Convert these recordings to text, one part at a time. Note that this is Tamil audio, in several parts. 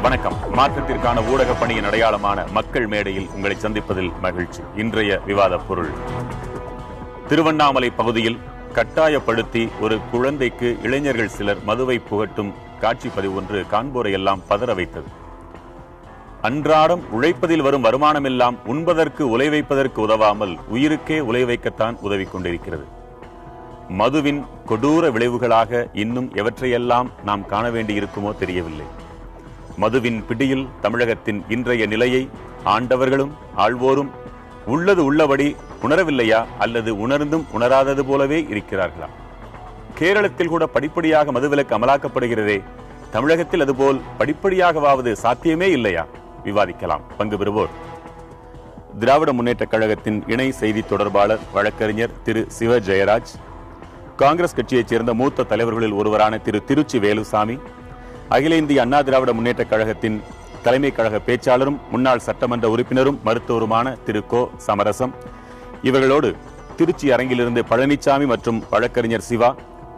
வணக்கம். மாற்றத்திற்கான ஊடக பணியின் அடையாளமான மக்கள் மேடையில் உங்களை சந்திப்பதில் மகிழ்ச்சி. இன்றைய விவாத பொருள், திருவண்ணாமலை பகுதியில் கட்டாயப்படுத்தி ஒரு குழந்தைக்கு இளைஞர்கள் சிலர் மதுவை புகட்டும் காட்சி பதிவு ஒன்று காண்போரை எல்லாம் பதற வைத்தது. அன்றாடம் உழைப்பதில் வரும் வருமானமெல்லாம் உண்பதற்கு உலை வைப்பதற்கு உதவாமல் உயிருக்கே உலை வைக்கத்தான் உதவி கொண்டிருக்கிறது. மதுவின் கொடூர விளைவுகளாக இன்னும் எவற்றையெல்லாம் நாம் காண வேண்டியிருக்குமோ தெரியவில்லை. மதுவின் பிடியில் தமிழகத்தின் இன்றைய நிலையை ஆண்டவர்களும் ஆள்வோரும் உள்ளது உள்ளபடி உணரவில்லையா, அல்லது உணர்ந்தும் உணராதது போலவே இருக்கிறார்களா? கேரளத்தில் கூட படிப்படியாக மதுவிலக்கு அமலாக்கப்படுகிறதே, தமிழகத்தில் அதுபோல் படிப்படியாகவாவது சாத்தியமே இல்லையா? விவாதிக்கலாம். பங்கு பெறுவோர் திராவிட முன்னேற்ற கழகத்தின் இணை செய்தி தொடர்பாளர் வழக்கறிஞர் திரு சிவ ஜெயராஜ், காங்கிரஸ் கட்சியைச் சேர்ந்த மூத்த தலைவர்களில் ஒருவரான திரு திருச்சி வேலுசாமி, அகில இந்திய அண்ணா திராவிட முன்னேற்ற கழகத்தின் தலைமை கழக பேச்சாளரும் முன்னாள் சட்டமன்ற உறுப்பினரும் மருத்துவருமான திரு கோ சமரசம், இவர்களோடு திருச்சி அரங்கிலிருந்து பழனிசாமி மற்றும் வழக்கறிஞர் சிவா,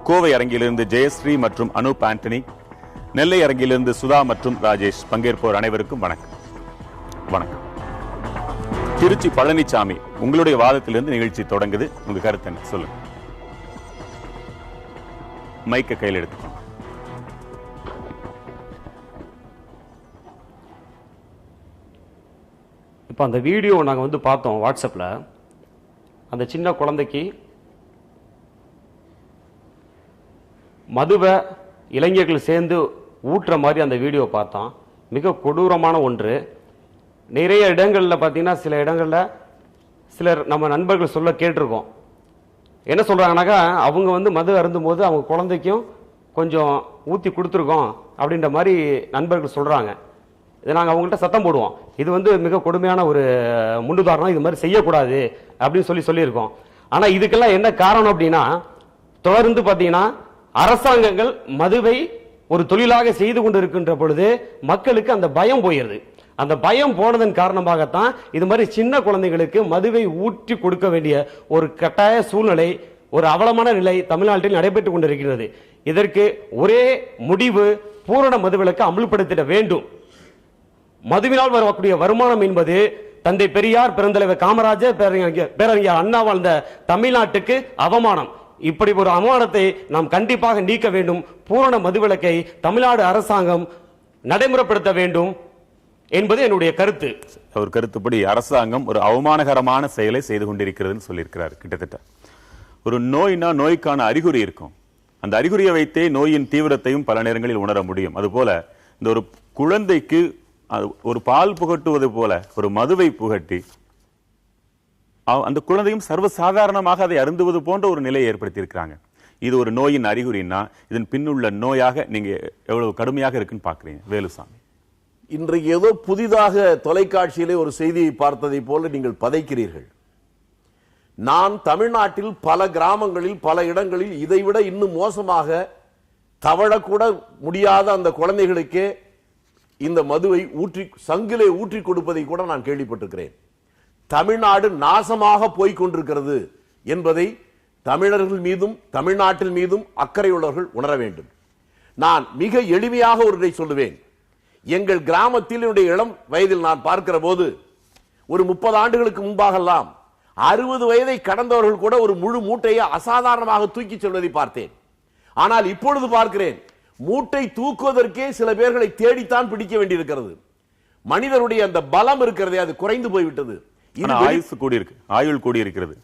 கோவை அரங்கிலிருந்து ஜெயஸ்ரீ மற்றும் அனூப் ஆண்டனி, நெல்லை அரங்கிலிருந்து சுதா மற்றும் ராஜேஷ். பங்கேற்போர் அனைவருக்கும் வணக்கம். வணக்கம். திருச்சி பழனிசாமி, உங்களுடைய வாதத்திலிருந்து நிகழ்ச்சி தொடங்குது. உங்க கருத்து என்ன சொல்லுங்க. மைக்க கையில் எடுத்துக்கோங்க. இப்போ அந்த வீடியோ நாங்கள் பார்த்தோம் வாட்ஸ்அப்பில். அந்த சின்ன குழந்தைக்கு மதுவை இளைஞர்கள் சேர்ந்து ஊட்டுற மாதிரி அந்த வீடியோ பார்த்தோம். மிக கொடூரமான ஒன்று. நிறைய இடங்களில் பார்த்தீங்கன்னா, சில இடங்களில் சிலர் நம்ம நண்பர்கள் சொல்ல கேட்டிருக்கோம். என்ன சொல்கிறாங்கனாக்கா, அவங்க மது அருந்தும் போது அவங்க குழந்தைக்கும் கொஞ்சம் ஊற்றி கொடுத்துருக்கோம் அப்படின்ற மாதிரி நண்பர்கள் சொல்கிறாங்க. இதை நாங்கள் அவங்கள்ட்ட சத்தம் போடுவோம். இது மிக கொடுமையான ஒரு முன்னுதாரணம், இது மாதிரி செய்யக்கூடாது அப்படின்னு சொல்லியிருக்கோம். ஆனால் இதுக்கெல்லாம் என்ன காரணம் அப்படின்னா, தொடர்ந்து பார்த்தீங்கன்னா அரசாங்கங்கள் மதுவை ஒரு தொழிலாக செய்து கொண்டு இருக்கின்ற பொழுது மக்களுக்கு அந்த பயம் போயிடுது. அந்த பயம் போனதன் காரணமாகத்தான் இது மாதிரி சின்ன குழந்தைகளுக்கு மதுவை ஊற்றி கொடுக்க வேண்டிய ஒரு கட்டாய சூழ்நிலை, ஒரு அவலமான நிலை தமிழ்நாட்டில் நடைபெற்றுக் கொண்டிருக்கிறது. இதற்கு ஒரே முடிவு, பூரண மதுவிலக்கு அமல்படுத்திட வேண்டும். மதுவினால் வரக்கூடிய வருமானம் என்பது தந்தை பெரியார், பெருந்தலைவர் காமராஜர், பேரறிஞர் அண்ணா வாழ்ந்த தமிழ்நாட்டுக்கு அவமானம். இப்படி ஒரு அவமானத்தை நாம் கண்டிப்பாக நீக்க வேண்டும். பூரண மதுவிலக்கை தமிழ்நாடு அரசாங்கம் நடைமுறைப்படுத்த வேண்டும் என்பது என்னுடைய கருத்து. அவர் கருத்துப்படி அரசாங்கம் ஒரு அவமானகரமான செயலை செய்து கொண்டிருக்கிறது சொல்லியிருக்கிறார். கிட்டத்தட்ட ஒரு நோய்னா நோய்க்கான அறிகுறி இருக்கும். அந்த அறிகுறியை வைத்தே நோயின் தீவிரத்தையும் பல நேரங்களில் உணர முடியும். அதுபோல இந்த ஒரு குழந்தைக்கு ஒரு பால் புகட்டுவது போல ஒரு மதுவை புகட்டி அந்த குழந்தையும் சர்வசாதாரணமாக அதை அருந்துவது போன்ற ஒரு நிலையை ஏற்படுத்தியிருக்கிறாங்க. இது ஒரு நோயின் அறிகுறின்னா இதன் பின்னுள்ள நோயாக நீங்க எவ்வளவு கடுமையாக இருக்குன்னு பாக்குறீங்க வேலுசாமி? இன்றைக்கு ஏதோ புதிதாக தொலைக்காட்சியிலே ஒரு செய்தியை பார்த்ததை போல நீங்கள் பதைக்கிறீர்கள். நான் தமிழ்நாட்டில் பல கிராமங்களில் பல இடங்களில் இதைவிட இன்னும் மோசமாக தவழக்கூட முடியாத அந்த குழந்தைகளுக்கே இந்த மதுவை சங்கிலே ஊற்றி கொடுப்பதை கூட நான் கேள்விப்பட்டிருக்கிறேன். தமிழ்நாடு நாசமாக போய்கொண்டிருக்கிறது என்பதை தமிழர்கள் மீதும் தமிழ்நாட்டில் மீதும் அக்கறை உள்ளவர்கள் உணர வேண்டும். நான் மிக எளிமையாக ஒன்றை சொல்லுவேன். எங்கள் கிராமத்தில் என்னுடைய இளம் வயதில் நான் பார்க்கிற போது, ஒரு 30 ஆண்டுகளுக்கு முன்பாகலாம் 60 வயதை கடந்தவர்கள் கூட ஒரு முழு மூட்டையை அசாதாரணமாக தூக்கி செல்வதை பார்த்தேன். ஆனால் இப்பொழுது பார்க்கிறேன், மூட்டை தூக்குவதற்கே சில பேர்களை தேடித்தான் பிடிக்க வேண்டியிருக்கிறது. மனிதருடைய அந்த பலம் இருக்கிறதே, அது குறைந்து போய்விட்டது. ஆயுள் கூடியிருக்கிறது.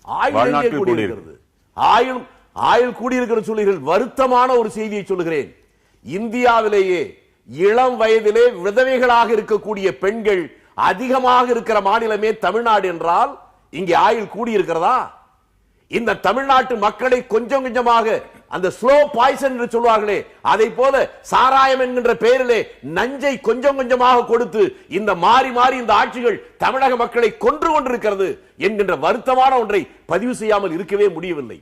ஆயுள் கூடியிருக்கிறது சொல்லுகிறேன். வருத்தமான ஒரு செய்தியை சொல்லுகிறேன். இந்தியாவிலேயே இளம் வயதிலே விதவைகளாக இருக்கக்கூடிய பெண்கள் அதிகமாக இருக்கிற மாநிலமே தமிழ்நாடு என்றால் இங்கே ஆயுள் கூடியிருக்கிறதா? இந்த தமிழ்நாட்டு மக்களை கொஞ்சம் கொஞ்சமாக அந்த ஸ்லோ பாய்சன் என்று சொல்வார்களே, அதை போல சாராயம் என்கின்ற பெயரிலே நஞ்சை கொஞ்சம் கொஞ்சமாக கொடுத்து இந்த மாறி மாறி இந்த ஆட்சிகள் தமிழக மக்களை கொன்று கொண்டிருக்கிறது என்கின்ற வருத்தமான ஒன்றை பதிவு செய்யாமல் இருக்கவே முடியவில்லை.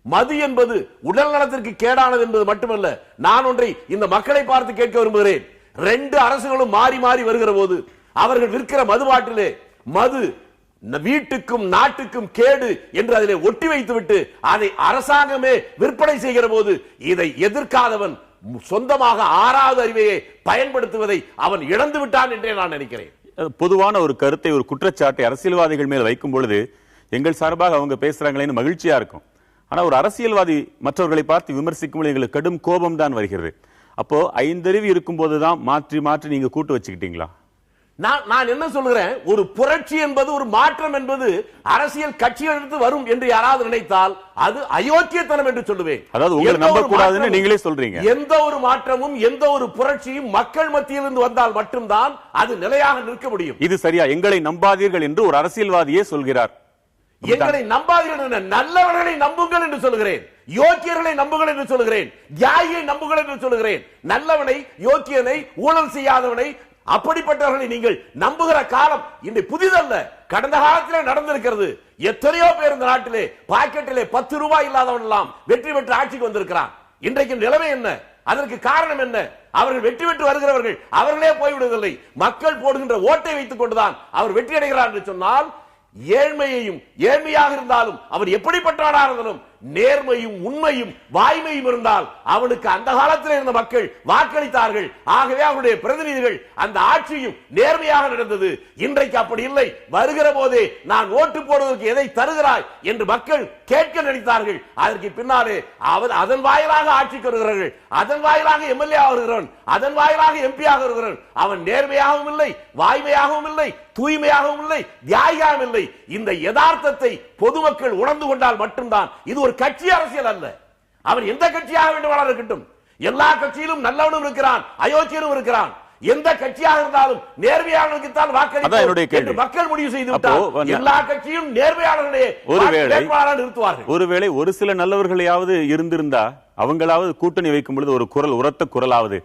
மது என்பது உடல் நலத்திற்கு கேடானது என்பது மட்டுமல்ல. நான் ஒன்றை இந்த மக்களை பார்த்து கேட்க விரும்புகிறேன். 2 அரசுகளும் மாறி மாறி வருகிற போது அவர்கள் விற்கிற மது பாட்டிலே மது வீட்டுக்கும் நாட்டுக்கும் கேடு என்று அதிலே ஒட்டி வைத்துவிட்டு அதை அரசாங்கமே விற்பனை செய்கிற போது இதை எதிர்க்காதவன் சொந்தமாக 6வது அறிவையை பயன்படுத்துவதை அவன் இழந்து விட்டான் என்றே நான் நினைக்கிறேன். பொதுவான ஒரு கருத்தை, ஒரு குற்றச்சாட்டை அரசியல்வாதிகள் மேல் வைக்கும் பொழுது எங்கள் சார்பாக அவங்க பேசுறாங்களேன்னு மகிழ்ச்சியா இருக்கும். ஆனா ஒரு அரசியல்வாதி மற்றவர்களை பார்த்து விமர்சிக்கும் பொழுது எங்களுக்கு கடும் கோபம் தான் வருகிறது. அப்போ 5 அறிவு இருக்கும் போதுதான் மாற்றி மாற்றி நீங்க கூட்டு வச்சுக்கிட்டீங்களா? நான் என்ன சொல்கிறேன், ஒரு புரட்சி என்பது, ஒரு மாற்றம் என்பது அரசியல் கட்சிகளிலிருந்து வரும் என்று யாராவது நினைத்தால் அது அயோக்கியத்தனம் என்று சொல்லுவேன். அதாவது உங்களை நம்ப கூடாதுன்னு நீங்களே சொல்றீங்க. எந்த ஒரு மாற்றமும் எந்த ஒரு புரட்சியும் மக்கள் மத்தியிலிருந்து வந்தால் மட்டும்தான் அது நிலையாக நிற்க முடியும். இது சரியா? எங்களை நம்பாதீர்கள் என்று ஒரு அரசியல்வாதியே சொல்கிறார். எங்களை நம்பாதீர்கள், நல்லவர்களை நம்புங்கள் என்று சொல்கிறேன், யோக்கியர்களை நம்புங்கள் என்று சொல்கிறேன், தியாகியை நம்புங்கள் என்று சொல்கிறேன். நல்லவனை, யோக்கியனை, ஊழல் செய்யாதவனை, அப்படிப்பட்டவர்களை நீங்கள் நம்புகிற காலம் இன்று புதிதல்ல, கடந்த காலத்திலே நடந்திருக்கிறது. எத்தனையோ பேர் இந்த நாட்டிலே பாக்கெட்டிலே 10 ரூபாய் இல்லாதவன் எல்லாம் வெற்றி பெற்று ஆட்சிக்கு வந்திருக்கிறான். இன்றைக்கு நிலைமை என்ன? அதற்கு காரணம் என்ன? அவர்கள் வெற்றி பெற்று வருகிறவர்கள் அவர்களே போய்விடுவதில்லை, மக்கள் போடுகின்ற ஓட்டை வைத்துக் கொண்டுதான் அவர் வெற்றி அடைகிறார் என்று சொன்னால், ஏழ்மையையும், ஏழ்மையாக இருந்தாலும் அவர் எப்படிப்பட்டவனாக இருந்தாலும் நேர்மையும் உண்மையும் வாய்மையும் இருந்தால் அவனுக்கு அந்த காலத்தில் இருந்த மக்கள் வாக்களித்தார்கள். ஆகவே அவருடைய பிரதிநிதிகள் அந்த ஆட்சியும் நேர்மையாக நடந்தது. இன்றைக்கு அப்படி இல்லை. வருகிற போதே நான் ஓட்டு போடுவதற்கு எதை தருகிறாய் என்று மக்கள் கேட்க நினைத்தார்கள். அதற்கு பின்னாலே அதன் வாயிலாக ஆட்சிக்கு வருகிறார்கள், அதன் வாயிலாக எம்எல்ஏ வருகிறவன், அதன் வாயிலாக எம்பி ஆக வருகிறவன். அவன் நேர்மையாகவும் இல்லை, வாய்மையாகவும் இல்லை, தூய்மையாகவும் இல்லை, தியாகியாகவும் இல்லை. இந்த யதார்த்தத்தை பொதுமக்கள் உணர்ந்து கொண்டால் மட்டும்தான் இது ஒரு கட்சி அரசியல் அல்ல. அவன் எந்த கட்சியாக வேண்டுமானாலும் இருக்கட்டும், எல்லா கட்சியிலும் நல்லவனும் இருக்கிறான், அயோக்கியனும் இருக்கிறான். எந்த கட்சியாக இருந்தாலும் நேர்மையாளர்களுக்குத்தான் வாக்களித்து மக்கள் முடிவு செய்து விட்டால் எல்லா கட்சியும் நேர்மையாளர்களே நிறுத்துவார்கள். ஒருவேளை ஒரு சில நல்லவர்களையாவது இருந்திருந்தா அவங்களாவது கூட்டணி வைக்கும் பொழுது ஒரு குரல், உரத்த குரலாவது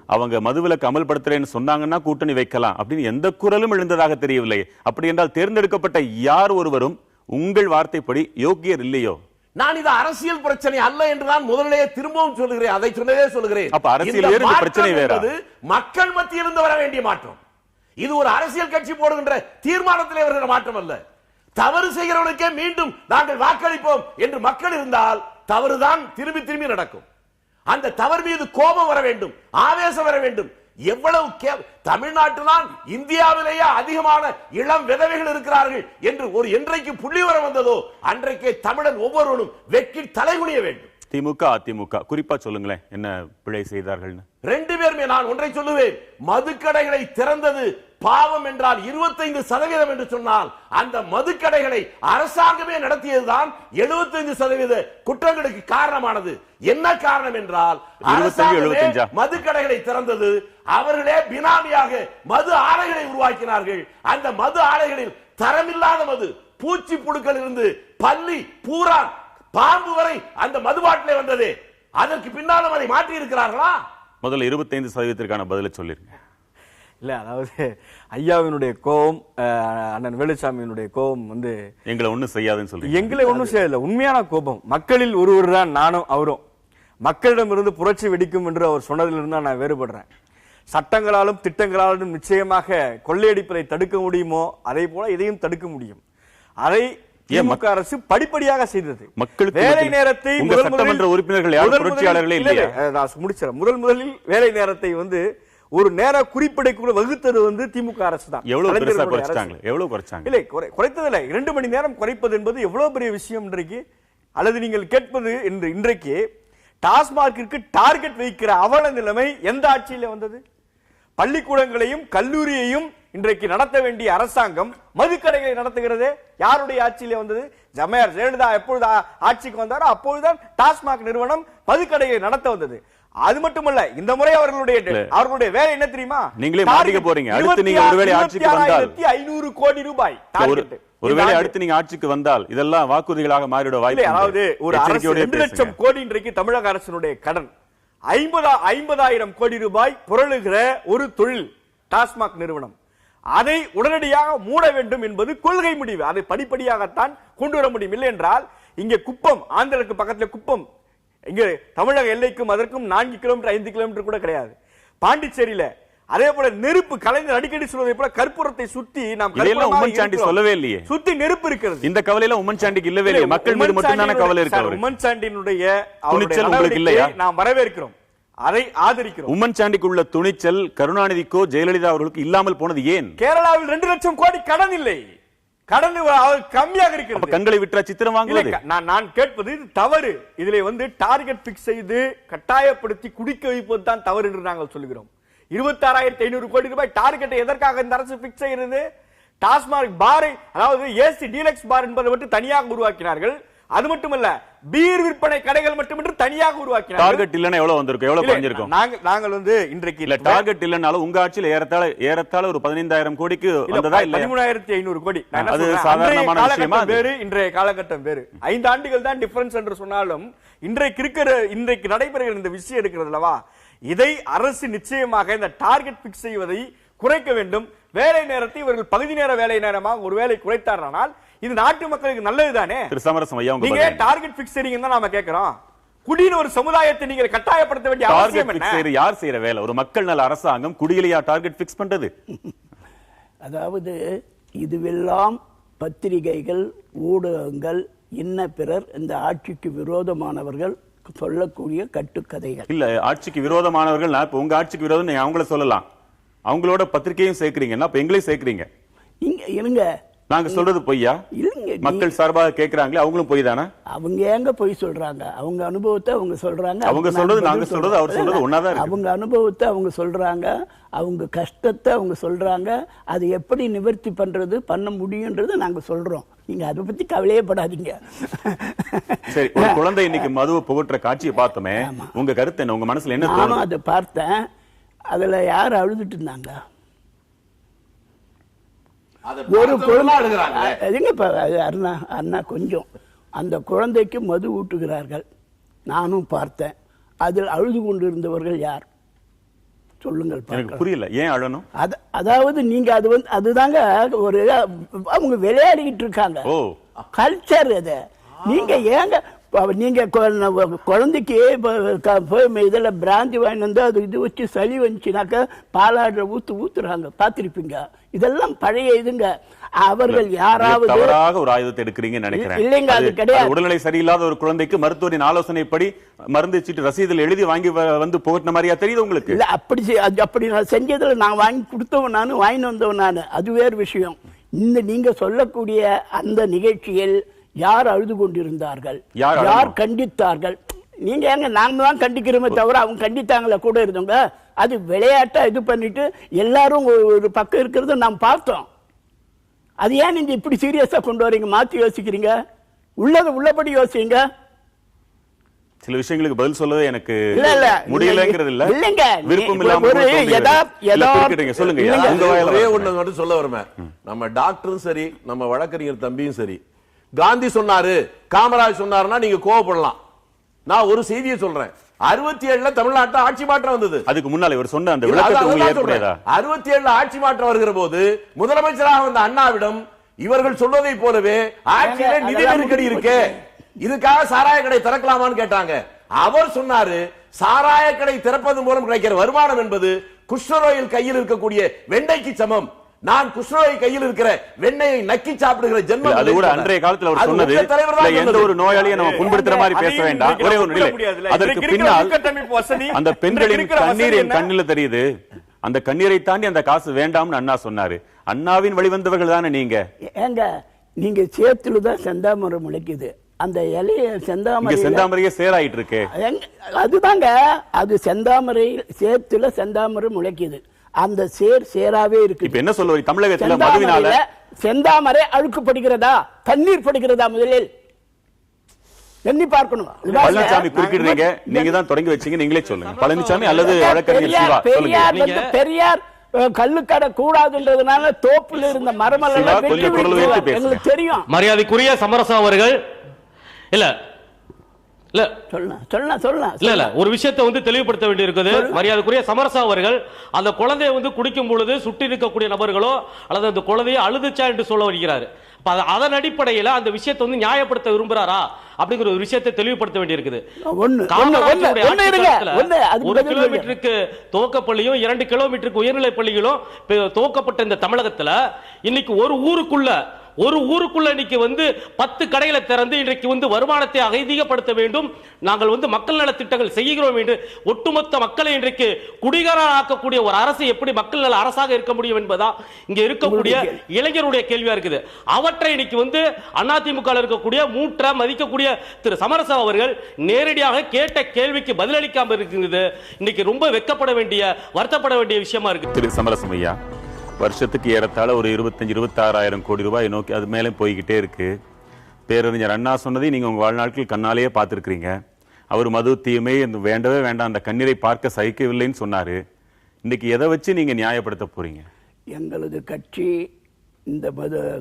அவங்க மதுவிலக்கு அமல்படுத்துறேன்னு சொன்னாங்கன்னா கூட்டணி வைக்கலாம் அப்படின்னு எந்த குரலும் எழுந்ததாக தெரியவில்லை. அப்படி என்றால் தேர்ந்தெடுக்கப்பட்ட யார் ஒருவரும் உங்கள் வார்த்தைப்படி யோக்கியர் இல்லையோ? நான் இது அரசியல் பிரச்சனை அல்ல என்றுதான் முதலிலே திரும்பவும் சொல்லுகிறேன். அதை சொன்னதே சொல்லுகிறேன். அப்ப அரசியல் பிரச்சனை வேற, மக்கள் மத்தியிலிருந்து வர வேண்டிய மாற்றம். இது ஒரு அரசியல் கட்சி போடுகின்ற தீர்மானத்திலே வருகிற மாற்றம் அல்ல. தவறு செய்கிறவனுக்கே மீண்டும் நாங்கள் வாக்களிப்போம் என்று மக்கள் இருந்தால் தவறுதான் திரும்பி திரும்பி நடக்கும். அந்த தவறு மீது கோபம் வர வேண்டும், ஆவேசம் வர வேண்டும். எவ்வளவு தமிழ்நாட்டில்தான் இந்தியாவிலேயே அதிகமான இளம் விதவைகள் இருக்கிறார்கள் என்று ஒரு என்றைக்கு புள்ளிவரம் வந்ததோ அன்றைக்கே தமிழன் ஒவ்வொருவனும் வெட்கி தலைகுனிய வேண்டும். திமுக, அதிமுக குறிப்பா சொல்லுங்களேன், என்ன பிழை செய்தார்கள்? 2 பேருமே. நான் ஒன்றை சொல்லுவேன், மதுக்கடைகளை திறந்தது பாவம் என்றால் 25% என்று சொன்னால் அந்த மதுக்கடைகளை அரசாங்கமே நடத்தியதுதான் 75% குற்றங்களுக்கு காரணமானது. என்ன காரணம் என்றால் மதுக்கடைகளை திறந்தது, அவர்களே பினாமியாக மது ஆலைகளை உருவாக்கினார்கள். அந்த மது ஆலைகளில் தரமில்லாத மது, பூச்சி புழுக்கள் இருந்து பல்லி, பூரான், பாம்பு வரை அந்த மதுபாட்டிலே வந்தது. அதற்கு பின்னாலும் அதை மாற்றி இருக்கிறார்களா? முதல்ல 25%க்கான பதிலை சொல்லிருங்க. இல்ல, அதாவது ஐயாவினுடைய கோபம், அண்ணன் வேலுசாமியினுடைய கோபம் வந்து எங்களை ஒண்ணும் செய்யாதுன்னு சொல்லி, எங்களை ஒண்ணும் செய்யல. உண்மையான கோபம் மக்களில் ஒருவர் தான் நானும் அவரும். மக்களிடமிருந்து புரட்சி வெடிக்கும் என்று அவர் சொன்னதிலிருந்து தான் நான் வேறுபடுறேன். சட்டங்களாலும் திட்டங்களாலும் நிச்சயமாக கொள்ளையடிப்பதை தடுக்க முடியுமோ அதே போல இதையும் தடுக்க முடியும். அதை திமுக அரசு படிப்படியாக செய்தது. மக்களுக்கு வேலை நேரத்தை உறுப்பினர்கள் யாரும் புரட்சியாளர்களே இல்லையா? நான் முடிச்சறேன். முதலில் வேலை நேரத்தை வந்து ஒரு நேர குறிப்பிடைக்குள்ள வகுத்தது வந்து திமுக அரசு தான். எவ்வளவு பெருசா குறைச்சாங்க? எவ்வளவு குறைச்சாங்க? இல்லை, குறைத்ததில்லை. 2 மணி நேரம் குறைப்பது என்பது எவ்வளவு பெரிய விஷயம் இன்றைக்கு. அல்லது நீங்கள் கேட்பது இன்றைக்கு டாஸ்மாகிற்கு டார்கெட் வைக்கிற அவல நிலைமை எந்த ஆட்சியில வந்தது? பள்ளிக்கூடங்களையும் கல்லூரியையும் இன்றைக்கு நடத்த வேண்டிய அரசாங்கம் மதுக்கடைகளை நடத்துகிறது. யாருடைய ஆட்சியிலே வந்தது? ஜமையார் ஜெயலலிதா எப்பொழுது ஆட்சிக்கு வந்தாரோ அப்பொழுதுதான் டாஸ்மாக் நிறுவனம் மதுக்கடைகளை நடத்த வந்தது. அது மட்டுமல்ல, இந்த முறை அவர்களுடைய வேலை என்ன தெரியுமா? நீங்களே மாட்டிக்க போறீங்க. அடுத்து நீங்க ஒருவேளை ஆட்சிக்கு வந்தால் 500 கோடி ரூபாய் டார்கெட். ஒருவேளை அடுத்து நீங்க ஆட்சிக்கு வந்தால் இதெல்லாம் வாக்குறுதிகளாக மாறிட வாய்ப்பு. அதாவது ஒரு 2 லட்சம் கோடி இன்றைக்கு தமிழக அரசினுடைய கடன், 50,000 கோடி ரூபாய் புரளுகிற ஒரு தொழில் டாஸ்மாக் நிறுவனம். அதை உடனடியாக மூட வேண்டும் என்பது கொள்கை முடிவு. அதை படிப்படியாகத்தான் கொண்டு வர முடியும். இல்லை என்றால் இங்கே குப்பம், ஆந்திரக்கு பக்கத்தில் குப்பம், இங்க தமிழக எல்லைக்கும் அதற்கும் 4 கிலோமீட்டர் 5 கிலோமீட்டர் கூட கிடையாது. பாண்டிச்சேரியில அதே போல நெருப்பு, கலைஞர் அடிக்கடி சொல்வதை போல கற்பூரத்தை சுத்தி நாம் உம்மன் சாண்டி சொல்லவே இல்லையே. சுத்தி நெருப்பு இருக்கிறது. இந்த கவலையில உம்மன் சாண்டிக்கு இல்லவே இல்லை. மக்கள் மீது மட்டும்தான கவலை இருக்கு. உம்மன் சாண்டியினுடைய துணிச்சல் உங்களுக்கு இல்லையா? நாம் வரவேற்கிறோம். அதை ஆதரிக்கிறோம். உம்மன் சாண்டிக்கு உள்ள துணிச்சல் கருணாநிதிக்கோ ஜெயலலிதா அவர்களுக்கு இல்லாமல் போனது ஏன்? கேரளாவில் 2 லட்சம் கோடி கடன் இல்லை, கடன் கம்மியாக இருக்கிறது. கண்களை விற்ற சித்திரம் வாங்குவது. நான் கேட்பது இது தவறு. இதிலே டார்கெட் பிக்ஸ் செய்து கட்டாயப்படுத்தி குடிக்க வைப்பது தான் தவறு என்று நாங்கள் சொல்கிறோம். 26,500 கோடி ரூபாய் டார்கெட்டை எதற்காக இந்த அரசு பிக்ஸ் செய்கிறது? டாஸ்மாக் பாரை, அதாவது ஏசி டீலக்ஸ் பார் என்பதை மட்டும் தனியாக உருவாக்கினார்கள். அது மட்டுமல்ல, பீர் விற்பனை கடைகள் மட்டுமின்றி தனியாக உருவாக்கினார்கள். டார்கெட் இல்லனா எவ்வளவு வந்திருக்கும், எவ்வளவு குறைஞ்சிருக்கும்? நாங்கள் இன்றைக்கு இல்ல டார்கெட் இல்லனாலும் உங்க ஆட்சியில் ஏறத்தாழ ஒரு 15,000 கோடிக்கு வந்ததா இல்ல? 13,500 கோடி. அது சாதாரணமான விஷயமா? வேறு இன்றைய காலகட்டம் வேறு. 5 ஆண்டுகள் தான் டிஃபரன்ஸ் என்று சொன்னாலும் இன்றைக்கு நடைபெறுகிற இந்த விஷயம் இருக்கிறது அல்லவா, இதை அரசு நிச்சயமாக இந்த டார்கெட் பிக்ஸ் செய்வதை குறைக்க வேண்டும். வேலை நேரத்தை இவர்கள் பகுதி நேர வேலை நேரமாக ஒருவேளை குறைத்தார்கள், இது நாட்டு மக்களுக்கு நல்லதுதானே. நீங்க டார்கெட் பிக்ஸ் செய்றீங்கன்னு தான் நாம கேக்குறோம். குடியின் ஒரு சமுதாயத்தை நீங்க கட்டாயப்படுத்த வேண்டிய அவசியம் என்ன? யார் செய்யற வேலை? ஒரு மக்கள் நல அரசாங்கம் குடியிலையா டார்கெட் பிக்ஸ் பண்றது? அதாவது இதுவெல்லாம் பத்திரிகைகள், ஊடகங்கள், இன்ன பிறர் இந்த ஆட்சிக்கு விரோதமானவர்கள் சொல்லக்கூடிய கட்டுக்கதைகள். இல்ல, ஆட்சிக்கு விரோதமானவர்கள் உங்க ஆட்சிக்கு விரோதம் அவங்கள சொல்லலாம். அவங்களோட பத்திரிகையும் சேர்க்கிறீங்கன்னா அப்ப எங்களையும் சேர்க்கிறீங்க. இங்க இருங்க, நாங்க சொல்றது பொய்யா? இல்லங்க, மக்கள் சார்பாக கேக்குறாங்களே, அவங்களும் பொய் தானே? அவங்க எங்க பொய் சொல்றாங்க? அவங்க அனுபவத்தை அவங்க சொல்றாங்க. அவங்க சொல்றது நாங்க சொல்றது அவர் சொல்றது ஒன்னாதான் இருக்கு. அவங்க அனுபவத்தை அவங்க சொல்றாங்க, அவங்க கஷ்டத்தை அவங்க சொல்றாங்க. அது எப்படி நிவர்த்தி பண்றது, பண்ண முடியும்ன்றது நாங்க சொல்றோம். நீங்க அதை பத்தி கவலையே படாதீங்க. சரி, ஒரு குழந்தை இன்னைக்கு மதுவை புகட்டுற காட்சியை பார்த்தோமே, உங்க கருத்து என்ன? உங்க மனசுல என்ன? நானும் அதை பார்த்தேன். அதுல யார் அழுதுட்டு இருந்தாங்க? ஒரு அண்ணா கொஞ்சம் அந்த குழந்தைக்கு மது ஊட்டுகிறார்கள், நானும் பார்த்தேன். அதில் அழுது கொண்டிருந்தவர்கள் யார் சொல்லுங்கள். எனக்கு புரியல, ஏன் அழணும்? அதாவது நீங்க அதுதாங்க ஒரு அவங்க விளையாடிக்கிட்டு இருக்காங்க. கல்ச்சர் அது. நீங்க ஏங்க நீங்க குழந்தைக்கு இதுல பிராந்தி வாங்கி வந்து அது இது வச்சு சளி வந்துச்சுனாக்க பாலாடுற ஊத்துறாங்க, பாத்திருப்பீங்க. இதெல்லாம் பழைய இதுங்க. அவர்கள் யாராவது ஒரு ஆயுதத்தை எடுக்கிறீங்க நினைக்கிறேன். இல்லைங்க, அது கிடையாது. உடல்நிலை சரியில்லாத ஒரு குழந்தைக்கு மருத்துவரின் ஆலோசனைப்படி மருந்து சீட்டு ரசீதில் எழுதி வாங்கி வந்து புகட்டின மாதிரியா தெரியுது உங்களுக்கு? இல்ல, அப்படி நான் செஞ்சதுல நான் வாங்கி கொடுத்தவன் நானு, வாங்கி வந்தவன் நானு, அது வேறு விஷயம். நீங்க சொல்லக்கூடிய அந்த நிகழ்ச்சியில் யார் அழுது கொண்டிருந்தார்கள், யார் கண்டித்தார்கள்? நீங்க ஏங்க நாங்க தான் கண்டிக்கிறோமே தவிர அவங்க கண்டித்தாங்களா கூட இருந்தவங்க? அது விளையாட்டா இது பண்ணிட்டு எல்லாரும் ஒரு பக்கம் இருக்கிறத நாம் பார்த்தோம். அது ஏன் நீங்க இப்படி சீரியஸா கொண்டு வரீங்க? மாத்தி யோசிக்கிறீங்க, உள்ளபடி யோசிங்க. சில விஷயங்களுக்கு பதில் சொல்லவே எனக்கு முடியலங்கிறது இல்ல, இல்லங்க, விருப்பம் இல்லாம சொல்லுங்க. ஒரே ஒண்ணு சொல்ல வரமே, நம்ம டாக்டரும் சரி, நம்ம வழக்கறிஞர் தம்பியும் சரி, காந்தி சொன்னாரு, காமராஜ் சொன்னாருன்னா நீங்க கோவப்படலாம். நான் ஒரு செய்தியை சொல்றேன். 67 தமிழ்நாட்டில் ஆட்சி மாற்றம் வந்தது. அதுக்கு முன்னால இவர் சொன்ன அந்த விளக்கத்தை உங்களுக்கு ஏற்படுதா? 67 ஆட்சி மாற்றம் வருகிற போது முதலமைச்சராக வந்த அண்ணாவிடம் இவர்கள் சொல்வதை போலவே ஆட்சியில நிதி நெருக்கடி இருக்கு, இதுக்காக சாராய கடை திறக்கலாமான்னு கேட்டாங்க. அவர் சொன்னாரு, சாராய கடை திறப்பது மூலம் கிடைக்கிற வருமானம் என்பது குஷ்ணரோயில் கையில் இருக்கக்கூடிய வெண்டைக்கு சமம். நான் குஷ்ணரோய் கையில் இருக்கிற வெண்ணையை நக்கி சாப்பிடுகிற ஜென்மம். அது கூட அன்றைய காலத்தில் அவர் சொன்னது. எந்த ஒரு நோயாளியை நம்ம புண்படுத்துற மாதிரி பேச வேண்டாம். ஒரே ஒரு நிலை, அதற்கு பின்னால் அந்த பெண்களின் கண்ணீர் என் கண்ணில தெரியுது. அந்த கண்ணீரை தாண்டி அந்த காசு வேண்டாம்னு அண்ணா சொன்னாரு. அண்ணாவின் வழிவந்தவர்கள் தானே நீங்க. ஏங்க, நீங்க சேத்துலதான் செந்தாமரை முளைக்குது. அந்த இலைய செந்தாமரையே சேராயிட்டு இருக்கு. அதுதாங்க, அது செந்தாமரை சேத்துல செந்தாமரை முளைக்குது. அந்த சேராவே இருக்கு. இப்ப என்ன சொல்லுவீங்க? தமிழகத்துல மதுவினால செந்தாமரை அழுக்குப்படுகிறதா, தண்ணீர் படுகிறதா? முதலில் எண்ணி பார்க்கணும். பழனிசாமி குறுக்கிடுறீங்க, நீங்க தான் தொடங்கி வச்சீங்க, நீங்களே சொல்லுங்க. பழனிசாமி அல்லது பெரியார் கல்லுக்கடை கூடாதுன்றதுனால தோப்புல இருந்த மரமெல்லாம் எங்களுக்கு தெரியும். மரியாதைக்குரிய சமரசம் அவர்கள் இல்ல இல்ல சொல்லலாம் இல்ல ஒரு விஷயத்தை தெளிவுபடுத்த வேண்டி இருக்குது. மரியாதைக்குரிய சமரசா அவர்கள் அந்த குழந்தையை குடிக்கும் பொழுது சுட்டி இருக்கக்கூடிய நபர்களோ அல்லது அந்த குழந்தையை அழுதுச்சா என்று சொல்ல வருகிறார். அதன் அடிப்படையில் அந்த விஷயத்தை நியாயப்படுத்த விரும்புறாரா அப்படிங்கிற ஒரு விஷயத்தை தெளிவுபடுத்த வேண்டி இருக்குது. 1 கிலோமீட்டருக்கு துவக்கப்பள்ளியும் 2 கிலோமீட்டருக்கு உயர்நிலை பள்ளிகளும் துவக்கப்பட்ட இந்த தமிழகத்துல இன்னைக்கு ஒரு ஊருக்குள்ள ஒரு ஊருக்குள்ள இன்னைக்கு 10 கடைகளை திறந்து இன்றைக்கு வருமானத்தை அதிகப்படுத்த வேண்டும், நாங்கள் மக்கள் நல திட்டங்கள் செய்கிறோம் என்று ஒட்டுமொத்த மக்களை இன்றைக்கு குடிகாரனாக்கக்கூடிய ஒரு அரசு எப்படி மக்கள் நல அரசாக இருக்க முடியும் என்பதா இங்க இருக்கக்கூடிய இளைஞருடைய கேள்வியா இருக்குது. அவற்றை இன்னைக்கு அதிமுக இருக்கக்கூடிய மூற்ற மதிக்கக்கூடிய திரு சமரச அவர்கள் நேரடியாக கேட்ட கேள்விக்கு பதிலளிக்காம இருக்கிறது இன்னைக்கு ரொம்ப வெட்கப்பட வேண்டிய வருத்தப்பட வேண்டிய விஷயமா இருக்கு. திரு சமரசம் ஐயா, வருஷத்துக்கு ஏறத்தாழ ஒரு 25-26,000 கோடி ரூபாய் நோக்கி அது மேலே போய்கிட்டே இருக்கு. பேரறிஞர் அண்ணா சொன்னதை நீங்க உங்க வாழ்நாட்கள் கண்ணாலேயே பார்த்திருக்கிறீங்க. அவர் மது தீமை வேண்டவே வேண்டாம், அந்த கண்ணீரை பார்க்க சகிக்கவில்லைன்னு சொன்னாரு. இன்னைக்கு எதை வச்சு நீங்க நியாயப்படுத்த போறீங்க? எங்களது கட்சி இந்த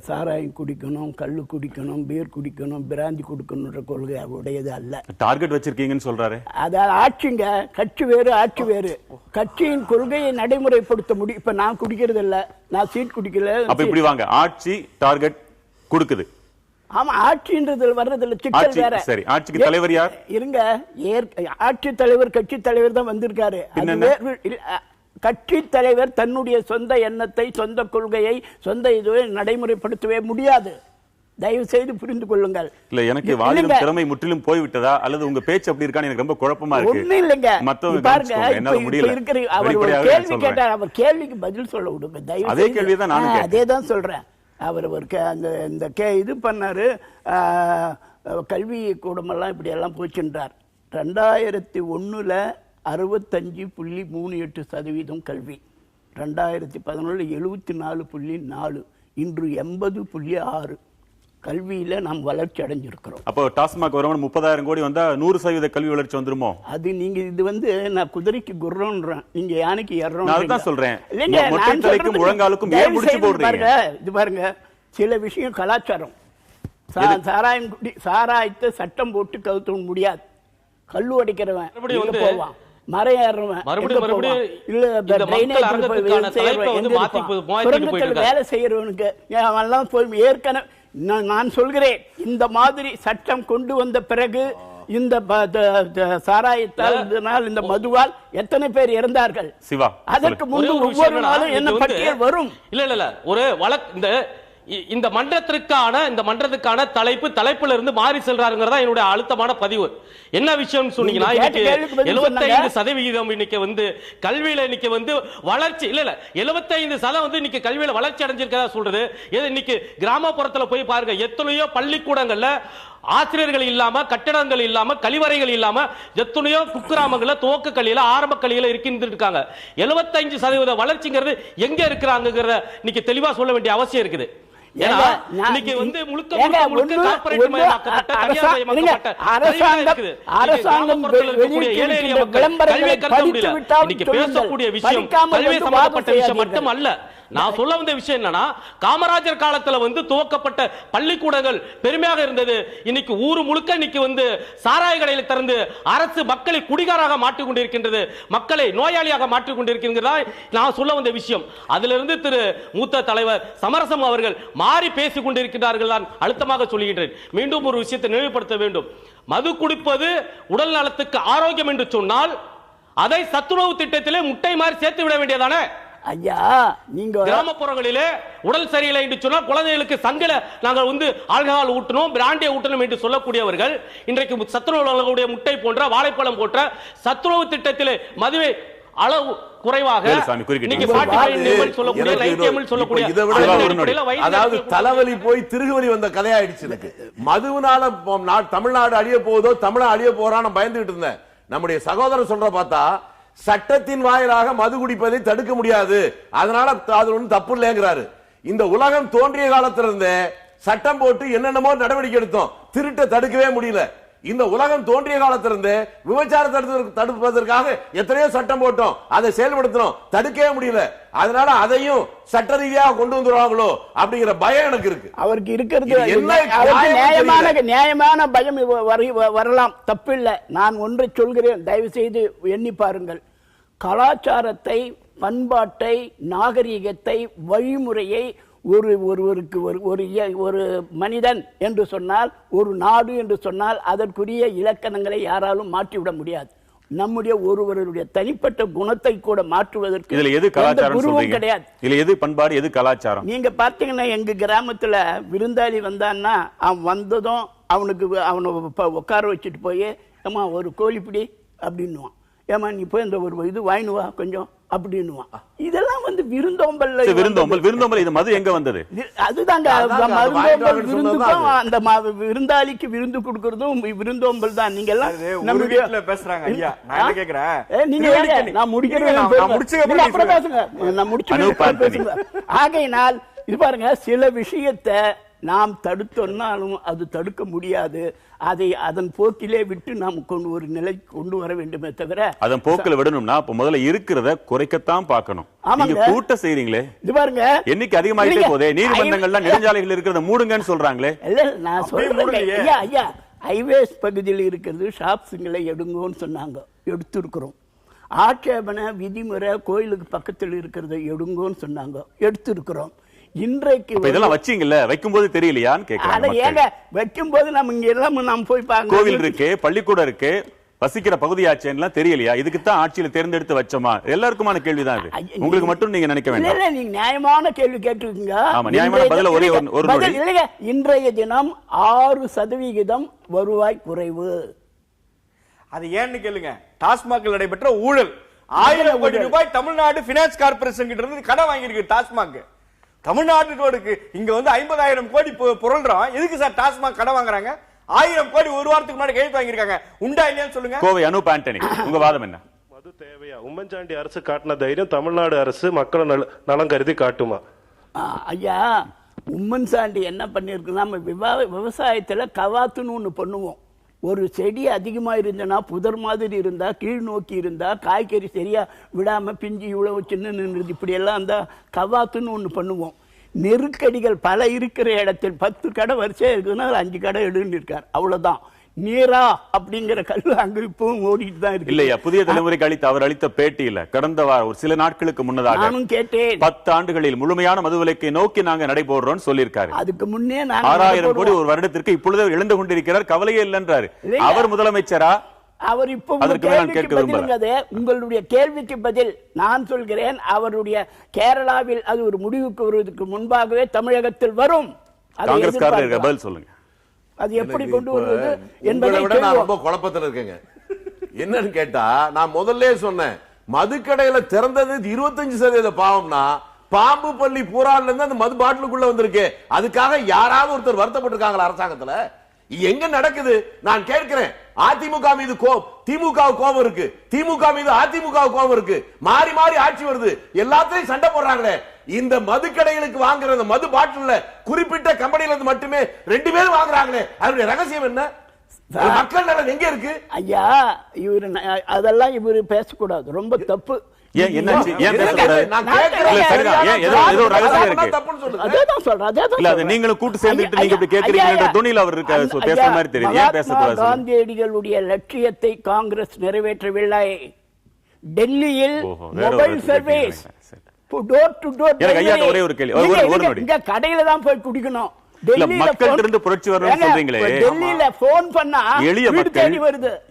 சாராயம் குடிக்கணும், கள்ளு குடிக்கணும், பீர் குடிக்கணும், பிராந்தி குடிக்கணுன்ற கொள்கை அவருடையது அல்ல. டார்கெட் வச்சிருக்கீங்கன்னு சொல்றாரு. அதாவது ஆட்சிங்க, கட்சி வேறு ஆட்சி வேறு. கட்சியின் கொள்கையை நடைமுறைப்படுத்த முடியும். இப்ப நான் குடிக்கிறது இல்ல, நான் சீட் குடிக்கல. அப்ப இப்படி வாங்க, ஆட்சி டார்கெட் கொடுக்குது. ஆமா, ஆட்சின்றது வர்றதுல சிக்கல் வேற. சரி, ஆட்சிக்கு தலைவர் யார்? இருங்க, ஆட்சி தலைவர் கட்சி தலைவர் தான் வந்திருக்காரு. கட்சி தலைவர் தன்னுடைய சொந்த எண்ணத்தை, சொந்த கொள்கையை, சொந்த இதுவை நடைமுறைப்படுத்தவே முடியாது. தயவு செய்து புரிந்து கொள்ளுங்கள். இல்ல, எனக்கு வாதிடும் திறமை முற்றிலும் போய்விட்டதா அல்லது உங்க பேச்சு அப்படி இருக்கான்னு எனக்கு ரொம்ப குழப்பமா இருக்கு. ஒண்ணும் இல்லைங்க, பாருங்க, அவர் கேள்வி கேட்டார், அவர் கேள்விக்கு பதில் சொல்ல விடுங்க தயவு. அதே கேள்விதான் நானும் அதே தான் சொல்றேன். அவர் இந்த இது பண்ணாரு, கல்வி கூடமெல்லாம் இப்படி எல்லாம் போச்சுன்றார். 2001 65.38% கல்வி, 2011 74.4, இன்று 80.6 கல்வியில நாம் வளர்ச்சி அடைஞ்சிருக்கிறோம். அப்போ டாஸ்மாக் வருமானம் 30,000 கோடி வந்தா 100% கல்வி வளர்ச்சி வந்துருமோ? அது நீங்க இது நான் குதிரைக்கு குர்றோன்றேன், நீங்க யானைக்கு ஏறோம். நான் தான் சொல்றேன், முழங்காலுக்கும் ஏன் முடிச்சு போடுறீங்க? இது பாருங்க, சில விஷயம் கலாச்சாரம். சாராயத்தை சட்டம் போட்டு கவுத்த முடியாது. கல்லு அடிக்கிறவன் போவான், மரம் ஏறுறவன் வேலை செய்யறவனுக்கு ஏற்கனவே நான் சொல்கிறேன், இந்த மாதிரி சட்டம் கொண்டு வந்த பிறகு இந்த சாராயத்தால், இந்த மதுவால் எத்தனை பேர் இறந்தார்கள்? சிவா, அதற்கு முன்பு ஒவ்வொரு நாளும் என்ன பட்டியல் வரும்? இல்ல ஒரு வழக்கு இந்த மன்றத்துக்கான தலைப்புல இருந்து மாறி செல்றாருங்கிறதா என்னுடைய அழுத்தமான பதிவு. என்ன விஷயம் சொன்னீங்கன்னா, 75% இன்னைக்கு கல்வியில இன்னைக்கு வளர்ச்சி இல்ல 75% இன்னைக்கு கல்வியில வளர்ச்சி அடைஞ்சிருக்கதா சொல்றது. இன்னைக்கு கிராமப்புறத்துல போய் பாருங்க, எத்தனையோ பள்ளிக்கூடங்கள்ல ஆசிரியர்கள் இல்லாம, கட்டடங்கள் இல்லாம, கழிவறைகள் இல்லாம, எத்தனையோ குக்கிராமங்கள்ல துவக்க கல்வியில, ஆரம்ப கல்வியில இருக்கின்றிருக்காங்க. 75% வளர்ச்சிங்கிறது எங்க இருக்கிறாங்கிறத இன்னைக்கு தெளிவா சொல்ல வேண்டிய அவசியம் இருக்குது. பேசக்கூடிய விஷயம் கல்வி சம்பந்தப்பட்ட விஷயம் மட்டும் அல்ல. நான் சொல்ல வந்த விஷயம் என்னன்னா, காமராஜர் காலத்துல துவக்கப்பட்ட பள்ளிக்கூடங்கள் பெருமையாக இருந்தது. இன்னைக்கு ஊரு முழுக்க இன்னைக்கு சாராய கடையில திறந்து அரசு மக்களை குடிகாராக மாற்றிக் கொண்டிருக்கின்றது, மக்களை நோயாளியாக மாற்றிக் கொண்டிருக்கின்றதா நான் சொல்ல வந்த விஷயம். அதிலிருந்து திரு மூத்த தலைவர் சமரசம் அவர்கள் மாறி பேசிக் கொண்டிருக்கிறார்கள் தான் அழுத்தமாக சொல்லுகின்றேன். மீண்டும் ஒரு விஷயத்தை நினைவுபடுத்த வேண்டும். மது குடிப்பது உடல் நலத்துக்கு ஆரோக்கியம் என்று சொன்னால் அதை சத்துணவு திட்டத்திலே முட்டை மாதிரி சேர்த்து விட வேண்டியதானே? ஐயா, நீங்க கிராமப்புறங்களிலே உடல் சரியில்லை என்று சொன்னால் குழந்தைகளுக்கு சங்கல நாங்கள் ஆல்கஹால் ஊட்டணும், பிராண்டியை ஊட்டணும் என்று சொல்லக்கூடியவர்கள் இன்றைக்கு சத்துணவு முட்டை போன்ற, வாழைப்பழம் போன்ற சத்துணவு திட்டத்திலே மதுவை அளவு குறைவாக, அதாவது தலைவலி போய் திருகுவலி வந்த கதையாயிடுச்சு. எனக்கு மதுவினால தமிழ்நாடு அழிய போதோ, தமிழ் அழிய போறான்னு பயந்துகிட்டு இருந்தேன். நம்முடைய சகோதரர் சொல்ற பார்த்தா, சட்டத்தின் வாயிலாக மது குடிப்பதை தடுக்க முடியாது, அதனால அது ஒன்றும் தப்பு இல்லைங்கிறாரு. இந்த உலகம் தோன்றிய காலத்திலிருந்தே சட்டம் போட்டு என்னென்னமோ நடவடிக்கை எடுத்தோம், திருட்ட தடுக்கவே முடியல. இந்த உலகம் தோன்றிய காலத்திலிருந்து விபச்சாரத்தை தடுப்பதற்காக எத்தனையோ சட்டம் போட்டோம், அதை செயல்படுத்தணும், தடுக்கவே முடியல. அதனால அதையும் சட்ட ரீதியாக கொண்டு வந்துருவாங்களோ அப்படிங்கிற பயம் எனக்கு இருக்கு. அவருக்கு இருக்கிறது நியாயமான பயம் வரலாம், தப்பில்லை. நான் ஒன்றை சொல்கிறேன், தயவு செய்து எண்ணி பாருங்கள். கலாச்சாரத்தை, பண்பாட்டை, நாகரீகத்தை, வழிமுறையை ஒருவருக்கு ஒரு மனிதன் என்று சொன்னால், ஒரு நாடு என்று சொன்னால் அதற்குரிய இலக்கணங்களை யாராலும் மாற்றிவிட முடியாது. நம்முடைய ஒருவருடைய தனிப்பட்ட குணத்தை கூட மாற்றுவதற்கு இதுல எது கலாச்சாரம் சொல்றீங்க? கிடையாது. இதுல எது பண்பாடு, எது கலாச்சாரம்? நீங்க பார்த்தீங்கன்னா எங்க கிராமத்துல விருந்தாளி வந்தான்னா அவன் வந்ததும் அவனை உட்கார வச்சுட்டு போய் ஏமா ஒரு கோழிப்பிடி அப்படின்னுவான், ஏமா நீ போய் இந்த ஒரு இது வாங்கினுவா கொஞ்சம் அப்படின்னுவான். இதெல்லாம் விருந்தோம்பல். விருந்தோம்பல் இது மது எங்க வந்தது? அதுதாங்க விருந்துக்கும் அந்த விருந்தாளிக்கு விருந்து கொடுக்கறதும் விருந்தோம்பல் தான். நீங்க எல்லாம் நம்ம வீட்டுல பேசுறாங்க ஐயா, நான் என்ன கேக்குறேன், நீங்க நான் முடிக்கிறேன், அப்புறம் பேசுங்க, நான் முடிச்சு. ஆகையினால் இது பாருங்க, சில விஷயத்தை நாம் தடுத்தோம்னாலும் அது தடுக்க முடியாது. அதை அதன் போக்கிலே விட்டு நாம் ஒரு நிலை கொண்டு வர வேண்டுமே தவிர அதன் போக்கில் விடணும்னா முதல்ல இருக்கிறத குறைக்கத்தான் பார்க்கணும். நீங்க கூட்ட செய்றீங்களே, இது பாருங்க எண்ணிக்கை அதிகமாயிட்டே போதே, நீதிமன்றங்கள்ல நெடுஞ்சாலைகள் இருக்கிறத மூடுங்கன்னு சொல்றாங்களே. இல்ல நான் சொல்றேன் ஐயா, ஹைவேஸ் பகுதியில் இருக்கிறது ஷாப்ஸுங்களை எடுங்கன்னு சொன்னாங்க, எடுத்திருக்கிறோம். ஆட்சேபனை விதிமுறை கோயிலுக்கு பக்கத்தில் இருக்கிறத எடுங்கன்னு சொன்னாங்க, எடுத்திருக்கிறோம். இன்றைக்கு இதெல்லாம் வச்சீங்கல்ல, வைக்கும்போது தெரியலையான்னு கேக்குறாங்க. வைக்கும்போது நம்ம இங்க எல்லாம் நாம் போய் பார்க்க, கோவில் இருக்கு, பள்ளிக்கூடம் இருக்கு, வசிக்கிற பகுதியாச்சேன்னு தெரியலையா? இதுக்கு தான் ஆட்சியில தேர்ந்தெடுத்து வச்சோமா? எல்லாருக்குமான கேள்விதான் இது. உங்களுக்கு மட்டும் நீங்க நினைக்க வேண்டாம். இல்ல, நீங்க நியாயமான கேள்வி கேட்டிருக்கீங்க. ஆமா, நியாயமான பதில ஒரே ஒரு நொடி. இல்லைங்க, இன்றைய தினம் 6% வருவாய் குறைவு. அது ஏன்னு கேளுங்க. டாஸ்மாகில் நடைபெற்ற ஊழல் 1000 கோடி ரூபாய் தமிழ்நாடு பினான்ஸ் கார்பரேஷன் கிட்ட இருந்து கடன் வாங்கியிருக்கு டாஸ்மாக். தமிழ்நாட்டுக்கு இங்க 50,000 கோடி புரள்றோம். எதுக்கு சார் டாஸ்மாக் கடன் வாங்குறாங்க? 1000 கோடி ஒரு வாரத்துக்கு முன்னாடி கையெழுத்து வாங்கியிருக்காங்க. உண்டா இல்லையான்னு சொல்லுங்க. கோவை அனூப் ஆண்டனி, உங்க வாதம் என்ன? மது தேவையா? உம்மன்சாண்டி அரசு காட்டின தைரியம் தமிழ்நாடு அரசு மக்கள் நலம் கருதி காட்டுமா? ஐயா, உம்மன்சாண்டி என்ன பண்ணிருக்குன்னா, நம்ம விவசாயத்துல கவாத்துன்னு ஒண்ணு பண்ணுவோம். ஒரு செடி அதிகமா இருந்தனா புதர் மாதிரி இருந்தா, கீழ் நோக்கி இருந்தா, காய்கறி சரியா விடாம பிஞ்சு இவ்வளவு சின்ன நின்றுது, இப்படி எல்லாம் அந்த கவாத்துன்னு ஒண்ணு பண்ணுவோம். நெருக்கடிகள் பல இருக்கிற இடத்தில் 10 கடை வரிசையா இருக்குன்னா 5 கடை எடுன்னு இருக்கார், அவ்வளவுதான். நீரா அப்படிங்கிற கல்லு அங்க இப்பவும் ஓடிட்டு தான் இருக்கு. இல்லையா? புதிய தலைமுறைக்கு அவர் அளித்த பேட்டியில கடந்த ஒரு சில நாட்களுக்கு முன்னதாக நானும் கேட்டேன், 10 ஆண்டுகளில் முழுமையான மதுவிலக்கை நோக்கி நாங்க நடைபோடுறோம் சொல்லியிருக்காரு. அதுக்கு முன்னே 6000 கோடி ஒரு வருடத்திற்கு இப்பொழுது இழந்து கொண்டிருக்கிறார், கவலையே இல்லைன்றாரு. அவர் முதலமைச்சரா? அவர் இப்போ உங்களுடைய கேள்விக்கு பதில் நான் சொல்கிறேன். அவருடைய கேரளாவில் அது ஒரு முடிவுக்கு வருவதற்கு முன்பாகவே தமிழகத்தில் வரும். காங்கிரஸ்காரர் பதில் சொல்லுங்க. அது எப்படி கொண்டு வருவது என்பதை நான் ரொம்ப குழப்பத்தில் இருக்கேங்க. என்னன்னு கேட்டா, நான் முதல்ல சொன்னேன், மதுக்கடையில திறந்தது 25% பாவம்னா, பாம்பு பள்ளி பூரான்ல இருந்து அந்த மது பாட்டிலுக்குள்ள வந்திருக்கு. அதுக்காக யாராவது ஒருத்தர் வருத்தப்பட்டிருக்காங்களா அரசாங்கத்துல? எங்க நடக்குது? நான் கேட்கிறேன். அதிமுக மீது திமுக கோபம் இருக்கு, திமுக மீது அதிமுக கோபம் இருக்கு, மாறி மாறி ஆட்சி வருது, எல்லாத்தையும் சண்டை போடுறாங்களே. இந்த மதுக்கடைகளுக்கு வாங்குற மது பாட்டில் குறிப்பிட்ட கம்பெனில இருந்து மட்டுமே 2 பேரும் வாங்குறாங்களே, அதனுடைய ரகசியம் என்ன? மக்கள் நலன் எங்க இருக்கு? ஐயா, இவரு அதெல்லாம் இவரு பேசக்கூடாது, ரொம்ப தப்பு. காந்தியடிகளுடைய லட்சியத்தை காங்கிரஸ் நிறைவேற்றவில்லை. டெல்லியில் mobile service door to door, கடையில தான் போய் குடிக்கணும்.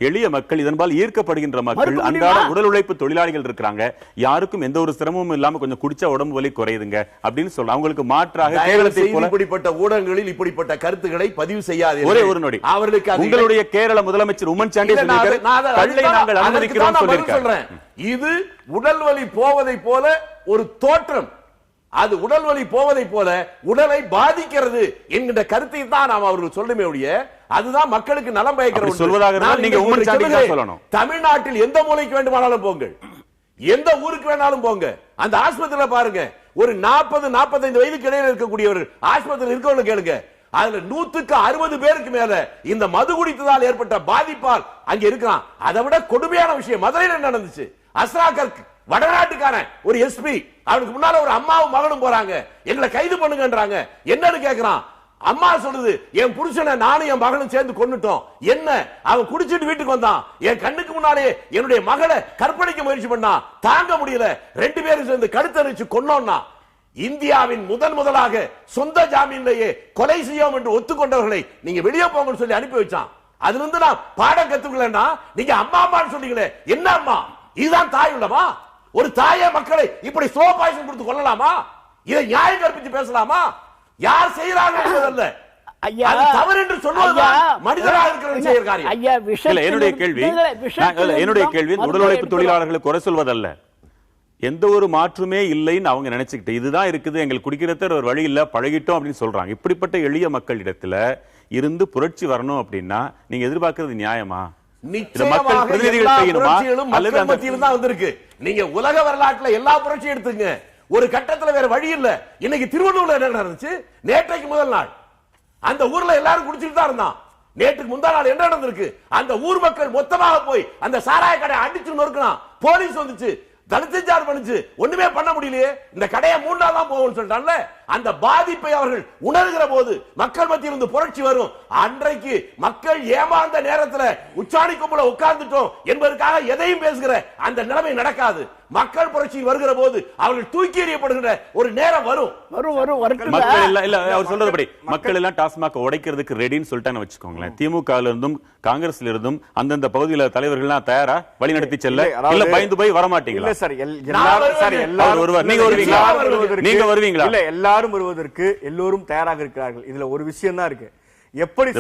எளிய மக்கள் இதன்பால் ஈர்க்கப்படுகின்ற மக்கள், அன்றாட உடல் உழைப்பு தொழிலாளிகள் இருக்கிறாங்க, யாருக்கும் எந்த ஒரு சிரமமும் இல்லாம கொஞ்சம் குடிச்சா உடம்பு வலி குறையுதுங்க அப்படின்னு சொல்ல, அவங்களுக்கு மாற்றாக இப்படிப்பட்ட ஊடகங்களில் இப்படிப்பட்ட கருத்துக்களை பதிவு செய்யாது. ஒரே ஒரு நொடி. அவர்களுக்கு உங்களுடைய கேரள முதலமைச்சர் உம்மன்சாண்டி நாங்கள் அனுமதிக்கிறோம் சொல்லியிருக்கிறேன். இது உடல் வலி போவதை போல ஒரு தோற்றம், அது உடல் வலி போவதை போல உடலை பாதிக்கிறது என்கிற கருத்தை தான் நாம் அவர்கள் சொல்லுமே ஒழிய, அதுதான் மக்களுக்கு நலம் பயக்கிறது சொல்வதாக நீங்க சொல்லணும். தமிழ்நாட்டில் எந்த மூலைக்கு வேண்டுமானாலும் போங்கள், எந்த ஊருக்கு வேணாலும் போங்க, அந்த ஆஸ்பத்திரியில பாருங்க, ஒரு 40-45 வயதுக்கு இடையில இருக்கக்கூடியவர்கள் ஆஸ்பத்திரியில் இருக்கவங்க கேளுங்க, அதுல 160 பேருக்கு மேல இந்த மது குடித்ததால் ஏற்பட்ட பாதிப்பால் அங்க இருக்கிறான். அதை விட கொடுமையான விஷயம் மதுரையில் நடந்துச்சு. அஸ்ராகர்க் வடநாட்டுக்காரன் ஒரு எஸ்பி, அவனுக்கு முன்னால ஒரு அம்மாவும் மகனும் போறாங்க, எங்களை கைது பண்ணுங்கன்றாங்க. என்னன்னு கேக்குறான், அம்மா சொல்லுது, என் புருஷனை நானும் என் மகனும் சேர்ந்து கொன்னுட்டோம். என்ன, அவன் குடிச்சிட்டு வீட்டுக்கு வந்தான், என் கண்ணுக்கு முன்னாலே என்னுடைய மகளை கற்பழிக்க முயற்சி பண்ணான், தாங்க முடியல, 2 பேரும் சேர்ந்து கழுத்தரிச்சு கொன்னோம்னா. இந்தியாவின் முதலாக சொந்த ஜாமீன்லேயே கொலை செய்யோம் என்று ஒத்துக்கொண்டவர்களை நீங்க வெளியே போங்கன்னு சொல்லி அனுப்பி வச்சான். அதுல இருந்து நான் பாடம் கத்துக்கலன்னா நீங்க அம்மா அம்மான்னு சொன்னீங்களே, என்ன அம்மா? இதுதான் தாய் உள்ளமா? ஒரு தாயே மக்களை இப்படி ஸ்லோ பாய்சன் கொடுத்து கொள்ளலாமா? இதை நியாயம் கற்பித்து பேசலாமா? யார் செய்யறாங்க என்பதல்ல, அது தவறு என்று சொல்வதுதான் மனிதராக இருக்கிறவன் செய்கிற காரியம். என்னுடைய கேள்வி உடல் உழைப்பு தொழிலாளர்களை குறை சொல்வதல்ல, எந்த ஒரு மாற்றுமே இல்லைன்னு அவங்க நினைச்சுக்கிட்டு இதுதான் இருக்குது, எங்களுக்கு குடிக்கிறத ஒரு வழி இல்ல, பழகிட்டோம் அப்படின்னு சொல்றாங்க. இப்படிப்பட்ட எளிய மக்களிடத்துல இருந்து புரட்சி வரணும் அப்படின்னா நீங்க எதிர்பார்க்கிறது நியாயமா? மக்கள் பிரதிநிதிகள் செய்யணுமா அல்லது அந்த மத்தியில தான் வந்திருக்கு? நீங்க உலக வரலாற்றுல எல்லா புரட்சியும் எடுத்துங்க, ஒரு கட்டத்துல வேற வழி இல்ல. இன்னைக்கு திருவள்ளூர்ல என்ன நடந்துச்சு? நேற்றைக்கு முதல் நாள் அந்த ஊர்ல எல்லாரும் குடிச்சிட்டு தான் இருந்தான். நேற்றுக்கு முந்தா நாள் என்ன நடந்திருக்கு? அந்த ஊர் மக்கள் மொத்தமாக போய் அந்த சாராய கடை அடிச்சு நொறுக்கலாம். போலீஸ் வந்துச்சு, தடுத்துச்சார் பண்ணுச்சு, ஒண்ணுமே பண்ண முடியலையே. இந்த கடையை மூண்டாதான் போகும்னு சொல்லிட்டான்ல. அந்த பாதிப்பை அவர்கள் உணர்கிற போது மக்கள் மத்தியில் இருந்து புரட்சி வரும். அன்றைக்கு மக்கள் ஏமாந்த நேரத்தில் உச்சாணி கும்பல உட்கார்ந்துட்டோம் என்பதற்காக எதையும் பேசுகிற அந்த நிலைமை நடக்காது. மக்கள் புரட்சி வருகிற போது அவர்கள் தூக்கி எறியப்படுகிற ஒரு நேரம் வரும். அவர் சொல்றதுபடி மக்கள் எல்லாம் டாஸ்மாக் உடைக்கிறதுக்கு ரெடின்னு சொல்லிட்டான்னு வச்சுக்கோங்களேன். திமுக இருந்தும் காங்கிரஸ்ல இருந்தும் அந்தந்த பகுதியில் தலைவர்கள் தயாரா வழி நடத்தி செல்ல, இல்ல பயந்து போய் வரமாட்டீங்களா? நீங்க வருவீங்களா? எல்லாரும் வருவதற்கு எல்லோரும் தயாராக இருக்கிறார்கள். இதுல ஒரு விஷயம் தான் இருக்கு, எப்படி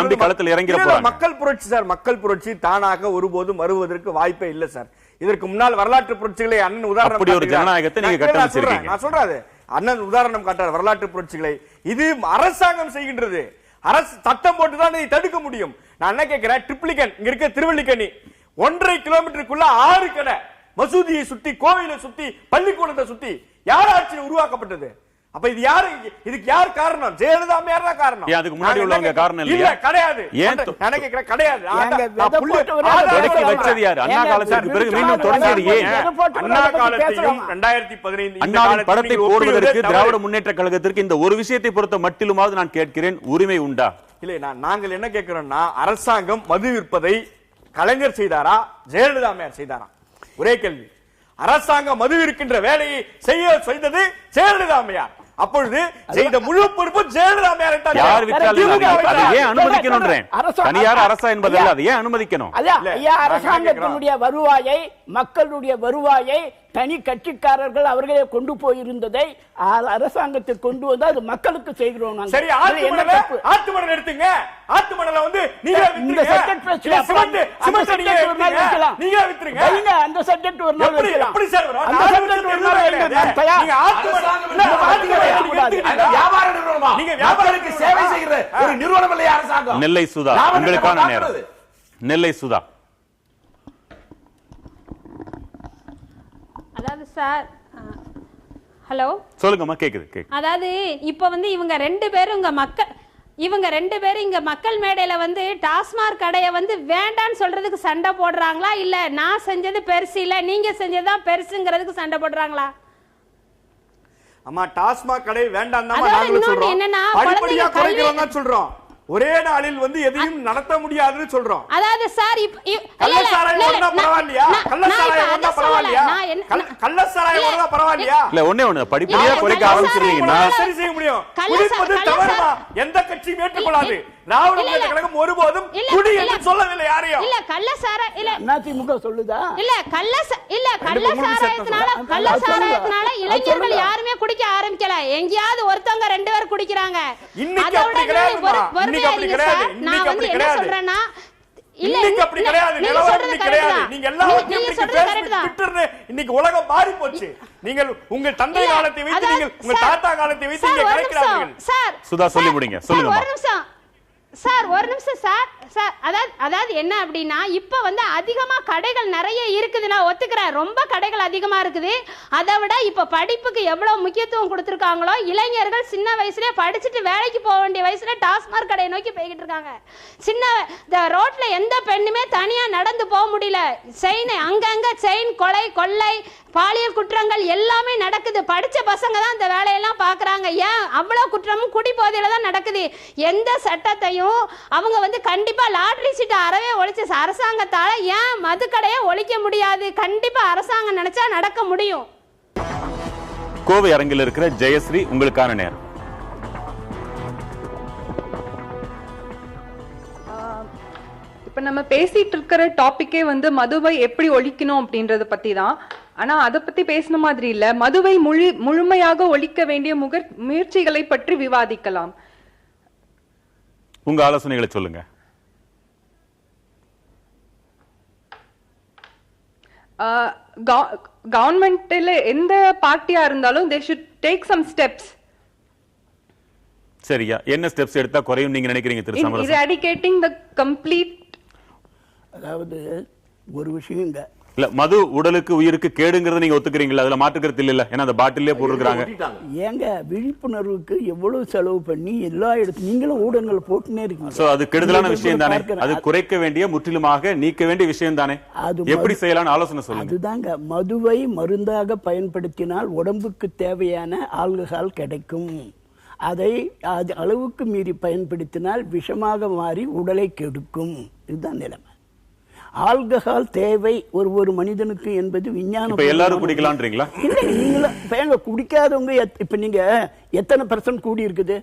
நம்பி களத்தில் இறங்கிற மக்கள் புரட்சி சார். மக்கள் புரட்சி தானாக ஒருபோதும் வருவதற்கு வாய்ப்பே இல்லை சார். இதற்கு முன்னால் வரலாற்று புரட்சிகளை அண்ணன் உதாரணம் ஒரு ஜனநாயகத்தை நீங்க கட்டமைச்சிருக்கீங்க. நான் சொல்றது அண்ணன் உதாரணம் காட்டார் வரலாற்று புரட்சிகளை. இது அரசாங்கம் செய்கின்றது. அரசு சட்டம் போட்டுதான் இதை தடுக்க முடியும். நான் என்ன கேட்கிறேன், ட்ரிப்ளிகன் இங்க இருக்க திருவள்ளிக்கணி 1.5 கிலோமீட்டருக்குள்ள 6 கடை, மசூதியை சுத்தி, கோவிலை சுத்தி, பள்ளிக்கூடத்தை சுத்தி யார் ஆட்சியில் உருவாக்கப்பட்டது? அப்ப இது யாரு? இதுக்கு யார் காரணம்? ஜெயலலிதா அம்மையார் தான் காரணம். அதுக்கு முன்னாடி உள்ளவங்க காரணம் இல்ல? கிடையாது. ஏன் நினைக்கிறேன் கிடையாது. வச்சது யாரு? அண்ணா காலத்துக்கு பிறகு மீண்டும் தொடங்கியது ஏன்? அண்ணா காலத்தையும் 2015 அண்ணாவின் படத்தை போடுவதற்கு திராவிட முன்னேற்ற கழகத்திற்கு இந்த ஒரு விஷயத்தை பொறுத்த மட்டிலுமாவது நான் கேட்கிறேன், உரிமை உண்டா? இல்ல, நாங்கள் என்ன கேட்கிறோம்னா, அரசாங்கம் மது விற்பதை கலைஞர் செய்தாரா, ஜெயலலிதா அம்மையார் செய்தாரா? ஒரே கேள்வி. அரசாங்கம் மது இருக்கின்ற வேலையை செய்தது ஜெயலலிதா அம்மையார். அப்பொழுது செய்த முழு பொறுப்பு ஜெயலலிதா அம்மையார். யார் விட்டாலும் ஏன் அனுமதிக்கணும்? தனியார் அரசா என்பதல்ல, அது ஏன் அனுமதிக்கணும்? அரசாங்கத்தினுடைய வருவாயை, மக்களுடைய வருவாயை தனி கட்சிக்காரர்கள் அவர்களே கொண்டு போயிருந்ததை அரசாங்கத்தில் கொண்டு வந்து அது மக்களுக்கு செய்கிறோம். சரி, ஆத்து மணல் எடுத்துங்க. ஆத்து மணல வந்து நீங்க இந்த சப்ஜெக்ட் நீங்க வித்துருங்க. அந்த சப்ஜெக்ட் ஒரு நாள் வைக்கலாம். எப்படி சார் வரும்? அந்த சப்ஜெக்ட் ஒரு நாள் வைக்கலாம். நீங்க ஆத்து வியாபார நிறுவனமா? நீங்க வியாபாரிக்கு சேவை செய்கிற ஒரு நிறுவனம் இல்லையா அரசாங்கம்? நெல்லை சுதா, உங்களுக்கான நேரம். நெல்லை சுதா. அதாவது சார், ஹலோ சொல்லுங்கம்மா, கேக்குது. அதாவது இப்ப வந்து இவங்க ரெண்டு பேரும் இங்க மக்கள் மேடையில வந்து டாஸ்மாக் கடையை வந்து வேண்டான்னு சொல்றதுக்கு சண்டை போடுறாங்களா, இல்ல நான் செஞ்சது பெருசு இல்ல நீங்க செஞ்சதுதான் பெருசுங்கிறதுக்கு சண்டை போடுறாங்களா? அம்மா, டாஸ்மாக் கடை வேண்டாம் தான் நாங்களும் சொல்றோம். படிப்படியா குறைக்கிறோம் தான் சொல்றோம். ஒரே நாளில் வந்து எதையும் நடத்த முடியாதுன்னு சொல்றோம். அதாவது சார், கள்ளசாராயம் வந்தா பரவாயில்லையா? கள்ளசாராயம் வந்தா பரவாயில்லையா? கள்ளசாராயம் வந்தா பரவாயில்லையா? இல்ல, ஒண்ணே படிப்படியா குறைக்க ஆரம்பிச்சிருக்கீங்கன்னா சரி செய்ய முடியும். குடிப்பது தவறுமா? எந்த கட்சியும் ஏற்றுக்கொள்ளாது. திராவிட முன்னேற்ற கழகம் ஒருபோதும் குடி என்று சொல்லவில்லை யாரையும். இல்ல கள்ளசாராயம் இல்ல அதிமுக சொல்லுதா? இல்ல கள்ளசாராயத்தினால இளைஞர்கள் யாருமே குடிக்க ஆரம்பிக்கல. எங்கயாவது ஒருத்தவங்க 2 பேர் குடிக்கிறாங்க. இன்னைக்கு அப்படி கிடையாது. நான் வந்து என்ன சொல்றேன்னா, இன்னைக்கு அப்படி கிடையாது. நிலவரம் கிடையாது. நீங்க எல்லாரும் இன்னைக்கு உலகம் மாறி போச்சு. நீங்கள் உங்கள் தந்தை காலத்தை வைத்து, நீங்கள் உங்க தாத்தா காலத்தை வைத்து இங்க கிடைக்கிறார்கள். சுதா சொல்லி முடிங்க. சொல்லுங்க. ஒரு நிமிஷம் சார். அதாவது என்ன அப்படின்னா, இப்ப வந்து அதிகமா கடைகள் நிறைய இருக்குது, நான் ஒத்துக்கிறேன். ரொம்ப கடைகள் அதிகமா இருக்குது. அதை விட இப்ப படிப்புக்கு எவ்வளவு முக்கியத்துவம் கொடுத்திருக்காங்களோ, இளைஞர்கள் சின்ன வயசுலயே படிச்சுட்டு வேலைக்கு போக வேண்டிய வயசுல டாஸ்மாக் கடையை நோக்கி போய்கிட்டு இருக்காங்க. ரோட்ல எந்த பெண்ணுமே தனியா நடந்து போக முடியல. அங்கங்க செயின், கொலை, கொள்ளை, பாலியல் குற்றங்கள் எல்லாமே நடக்குது. படிச்ச பசங்க தான் இந்த வேலையெல்லாம் பாக்குறாங்க. ஏன் அவ்வளவு குற்றமும் குடி போதையில தான் நடக்குது. எந்த சட்டத்தையும் அவங்க வந்து கண்டிப்பா லாட்டரி சீட்டை அறவே ஒழிச்ச அரசாங்கத்தால ஏன் மதுக்கடையை ஒழிக்க முடியாது? கண்டிப்பா அரசாங்கம் நினைச்சா நடக்க முடியும். கோவை அரங்கில் இருக்கிற ஜெயஸ்ரீ, உங்களுக்கான நேரம். நம்ம பேசிட்டு இருக்கிற டாபிக்கே வந்து மதுவை எப்படி ஒழிக்கணும் அப்படின்றத பத்தி தான். ஆனா அதை பத்தி பேசின மாதிரி இல்ல, மதுவை முழுமையாக ஒழிக்க வேண்டிய முயற்சிகளை பற்றி விவாதிக்கலாம். உங்க ஆலோசனைகளை சொல்லுங்க. கவர்மெண்ட்ல எந்த பார்ட்டியா இருந்தாலும் they should take some steps. சரியா, என்ன ஸ்டெப்ஸ் எடுத்தா குறையும் நீங்க நினைக்கிறீங்க திரு சமரசம்? eradicating the complete. அதாவது ஒரு விஷயங்க, இல்ல மது உடலுக்கு உயிருக்கு கேடுங்கறத நீங்க ஒத்துக்கிறீங்களா? அதுல மாற்றுக்கிறது இல்ல, ஏன்னா அந்த பாட்டிலே போட்டுருக்காங்க. ஏங்க விழிப்புணர்வுக்கு எவ்வளவு செலவு பண்ணி எல்லா இடத்துல நீங்களும் ஊடகங்கள் போட்டுனே இருக்கீங்க. சோ அது கெடுதலான விஷயம் தானே, அது குறைக்க வேண்டிய முற்றிலுமாக நீக்க வேண்டிய விஷயம் தானே. எப்படி செய்யலாம்னு ஆலோசனை சொல்லுங்க. அதுதாங்க, மதுவை மருந்தாக பயன்படுத்தினால் உடம்புக்கு தேவையான ஆல்கஹால் கிடைக்கும். அதை அளவுக்கு மீறி பயன்படுத்தினால் விஷமாக மாறி உடலை கெடுக்கும். இதுதான் நிலைமை. ஆல்கஹால் தேவை ஒரு மனிதனுக்கு என்பது விஞ்ஞானம். எல்லாரும் குடிக்கலாம்ன்றீங்களா? இல்ல, நீங்க குடிக்காதவங்க இப்ப நீங்க எத்தனை % கூடி இருக்குது?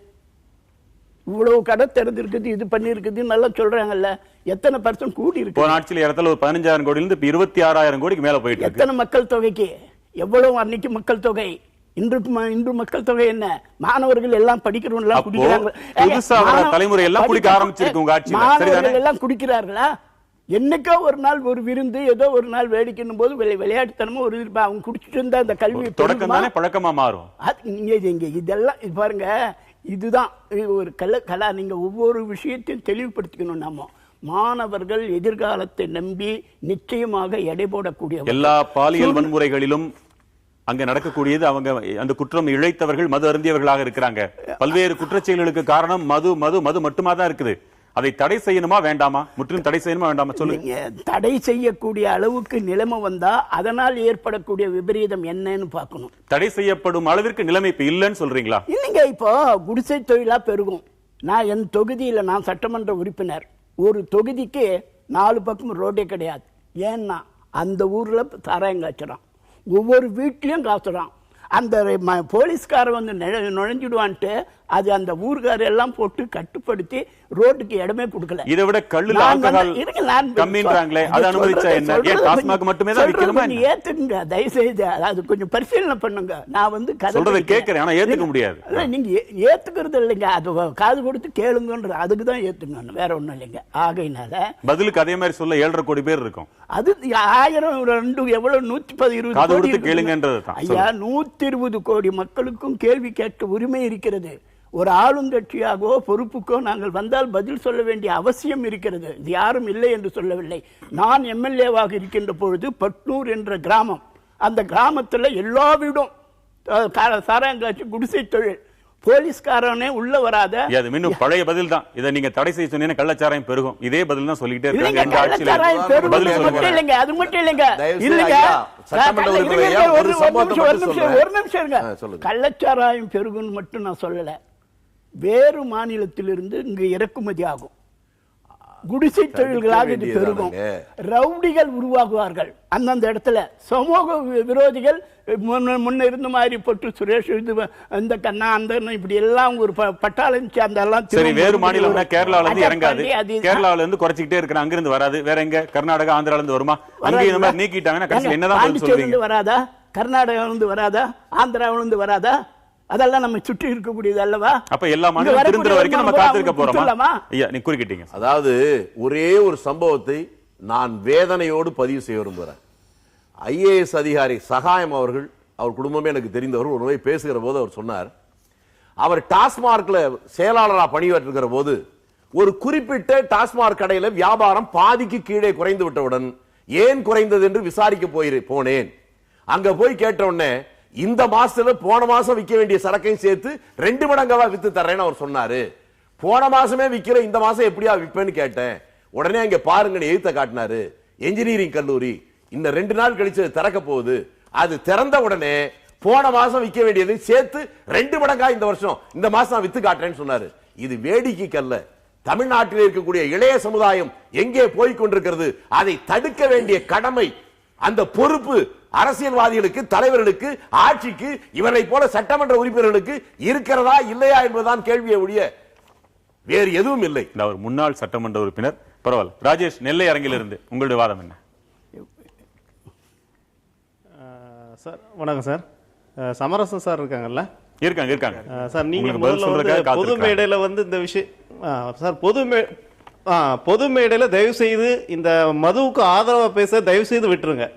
இவ்வளவு கடை திறந்து இருக்குது, இது பண்ணி இருக்குது நல்லா சொல்றாங்கல்ல, எத்தனை % கூடி இருக்கு? போன ஆட்சியில் இடத்துல ஒரு 15,000 கோடியில இருந்து 26,000 கோடிக்கு மேல போயிட்டு இருக்கு. எத்தனை மக்கள் தொகைக்கு? எவ்வளவு அன்னைக்கு மக்கள் தொகை? இன்று மக்கள் தொகை என்ன? மாணவர்கள் எல்லாம் படிக்கிறவங்க குடிக்கிறாங்க. புதுசா வர தலைமுறை எல்லாம் குடிக்க ஆரம்பிச்சிருக்கு உங்க ஆட்சியில. மாணவர்கள் எல்லாம் குடிக்கிறார்களா? என்னைக்கோ ஒரு நாள் ஒரு விருந்து, ஏதோ ஒரு நாள் வேடிக்கைன்னும் போது விளையாட்டுத்தனமா ஒரு அவங்க குடிச்சிட்டு இருந்தா அந்த கல்வி தொடக்கம் தானே பழக்கமா மாறும். இதெல்லாம் பாருங்க, இதுதான் ஒரு கலா. நீங்க ஒவ்வொரு விஷயத்தையும் தெளிவுபடுத்திக்கணும். நாம மாணவர்கள் எதிர்காலத்தை நம்பி நிச்சயமாக எடை போடக்கூடிய எல்லா பாலியல் வன்முறைகளிலும் அங்க நடக்கக்கூடியது அவங்க அந்த குற்றம் இழைத்தவர்கள் மது அருந்தியவர்களாக இருக்கிறாங்க. பல்வேறு குற்றச்செயல்களுக்கு காரணம் மது மது மது மட்டுமா தான் இருக்குது. அதை தடை செய்யணுமா வேண்டாமா? முற்றிலும் தடை செய்யணுமா வேண்டாமா சொல்லுங்க. தடை செய்யக்கூடிய அளவுக்கு நிலைமை வந்தா அதனால் ஏற்படக்கூடிய விபரீதம் என்னன்னு பார்க்கணும். தடை செய்யப்படும் அளவிற்கு நிலைமை இப்ப இல்லைன்னு சொல்றீங்களா? இல்லைங்க, இப்போ குடிசை தொழிலா பெருகும். நான் என் தொகுதியில, நான் சட்டமன்ற உறுப்பினர், ஒரு தொகுதிக்கு 4 பக்கம் ரோடே கிடையாது. ஏன்னா அந்த ஊர்ல சாராயம் காய்ச்சறான், ஒவ்வொரு வீட்லயும் காய்ச்சறான். அந்த போலீஸ்காரன் வந்து நுழைஞ்சிடுவான்ட்டு அது அந்த ஊர்கார எல்லாம் போட்டு கட்டுப்படுத்தி ரோட்டுக்கு இடமே கொடுக்கல. இதை விட கல்லுல ஆல்கஹால் கம்மின்றாங்களே, அது அனுமதிச்சா என்ன? ஏன் டாஸ்மாக் மட்டுமே தான் விக்கணுமா? ஏத்துங்க தயவு செய்து, அது கொஞ்சம் பரிசீலனை பண்ணுங்க. நான் வந்து சொல்றதை கேட்கிறேன், ஆனா ஏத்துக்க முடியாது. நீங்க ஏத்துக்கிறது இல்லைங்க, அது காது கொடுத்து கேளுங்கன்ற, அதுக்கு தான் ஏத்துங்க, வேற ஒண்ணும் இல்லைங்க. ஆகையினால பதிலுக்கு அதே மாதிரி சொல்ல 7.5 கோடி பேர் இருக்கும். அது 1000 2 எவ்வளவு 110 கோடி கேளுங்கன்றது தான். ஐயா, 120 கோடி மக்களுக்கும் கேள்வி கேட்க உரிமை இருக்கிறது. ஒரு ஆளுங்கட்சியாகவோ பொறுப்புக்கோ நாங்கள் வந்தால் பதில் சொல்ல வேண்டிய அவசியம் இருக்கிறது. இது யாரும் இல்லை என்று சொல்லவில்லை. நான் எம்எல்ஏவாக இருக்கின்ற பொழுது பட்னூர் என்ற கிராமம், அந்த கிராமத்தில் எல்லா வீடும் சாராயங்காட்சி, குடிசை தொழில். போலீஸ்காரனே உள்ள வராத. அது இன்னும் பழைய பதில் தான். இதை நீங்க தடை செய்ய சொன்னீங்கன்னா கள்ளச்சாராயம் பெருகும். இதே பதில் தான் சொல்லிட்டே இருக்காங்க. இல்லைங்க, அது மட்டும் இல்லைங்க. இல்லைங்க, ஒரு நிமிஷம் இருங்க. கள்ளச்சாராயம் பெருகுன்னு மட்டும் நான் சொல்லல, வேறு மாநிலத்திலிருந்து இங்கு இறக்குமதி ஆகும். குடிசை தொழில்களாக இது பெருகும். ரவுடிகள் உருவாகுவார்கள் அந்தந்த இடத்துல. சமூக விரோதிகள் முன்ன இருந்த மாதிரி பொட்டு சுரேஷ், இந்த கண்ணா, அந்த இப்படி எல்லாம் ஒரு பட்டாளம் அந்த சரி. வேறு மாநிலம் கேரளால இருந்து இறங்காது, கேரளால இருந்து குறைச்சிக்கிட்டே இருக்கிற, அங்கிருந்து வராது. வேற எங்க? கர்நாடகா, ஆந்திரால இருந்து வருமா? அங்க இந்த மாதிரி நீக்கிட்டாங்கன்னா என்னதான் சொல்றீங்க? வராதா? கர்நாடகால இருந்து வராதா? ஆந்திராவில இருந்து வராதா? அதெல்லாம் நம்ம சுற்றி இருக்கக்கூடியது அல்லவா? அப்ப எல்லா மாநிலம் திருந்துற வரைக்கும் நம்ம காத்திருக்க போறோமா? ஐயா, நீ குறுக்கிட்டீங்க. அதாவது ஒரே ஒரு சம்பவத்தை நான் வேதனையோடு பதிவு செய்ய விரும்புகிறேன். ஐஏஎஸ் அதிகாரி சகாயம் அவர்கள், அவர் குடும்பமே எனக்கு தெரிந்தவர், ஒரு முறை பேசுகிற போது அவர் சொன்னார், அவர் டாஸ்மார்க்ல செயலாளராக பணியாற்றுகிற போது ஒரு குறிப்பிட்ட டாஸ்மார்க் கடையில வியாபாரம் பாதிக்கு கீழே குறைந்து விட்டவுடன் ஏன் குறைந்தது என்று விசாரிக்க போனேன். அங்க போய் கேட்ட உடனே இந்த மாசத்துல போன மாசம் விற்க வேண்டிய சரக்கையும் சேர்த்து 2 மடங்காவா வித்து தர்றேன்னு அவர் சொன்னாரு. போன மாசமே விக்கிற இந்த மாசம் எப்படியா விற்பேன்னு கேட்டேன். உடனே அங்க பாருங்க எழுத்த காட்டினாரு. என்ஜினியரிங் கல்லூரி இன்னும் 2 நாள் கழிச்சு திறக்க போகுது. அது திறந்த உடனே போன மாசம் விற்க வேண்டியது சேர்த்து 2 மடங்கா இந்த வருஷம் இந்த மாசம் வித்து காட்டுறேன்னு சொன்னாரு. இது வேடிக்கைக்கல்ல. தமிழ்நாட்டில் இருக்கக்கூடிய இளைய சமுதாயம் எங்கே போய் கொண்டிருக்கிறது, அதை தடுக்க வேண்டிய கடமை, அந்த பொறுப்பு அரசியல்வாதிகளுக்கு, தலைவர்களுக்கு, ஆட்சிக்கு, இவரை போல சட்டமன்ற உறுப்பினர்களுக்கு இருக்கிறதா இல்லையா என்பதுதான் கேள்வியை ஒழிய வேறு எதுவும் இல்லை. அவர் முன்னாள் சட்டமன்ற உறுப்பினர் பரவாயில்ல. ராஜேஷ், நெல்லை அரங்கிலிருந்து உங்களுடைய வாதம் என்ன? சார் வணக்கம் சார். சமரசம் சார் இருக்காங்கல்ல? இருக்காங்க சார். நீங்க பொது மேடையில வந்து இந்த விஷயம் சார், பொது மேடையில தயவு செய்து இந்த மதுவுக்கு ஆதரவா பேச தயவு செய்து விட்டுருங்க,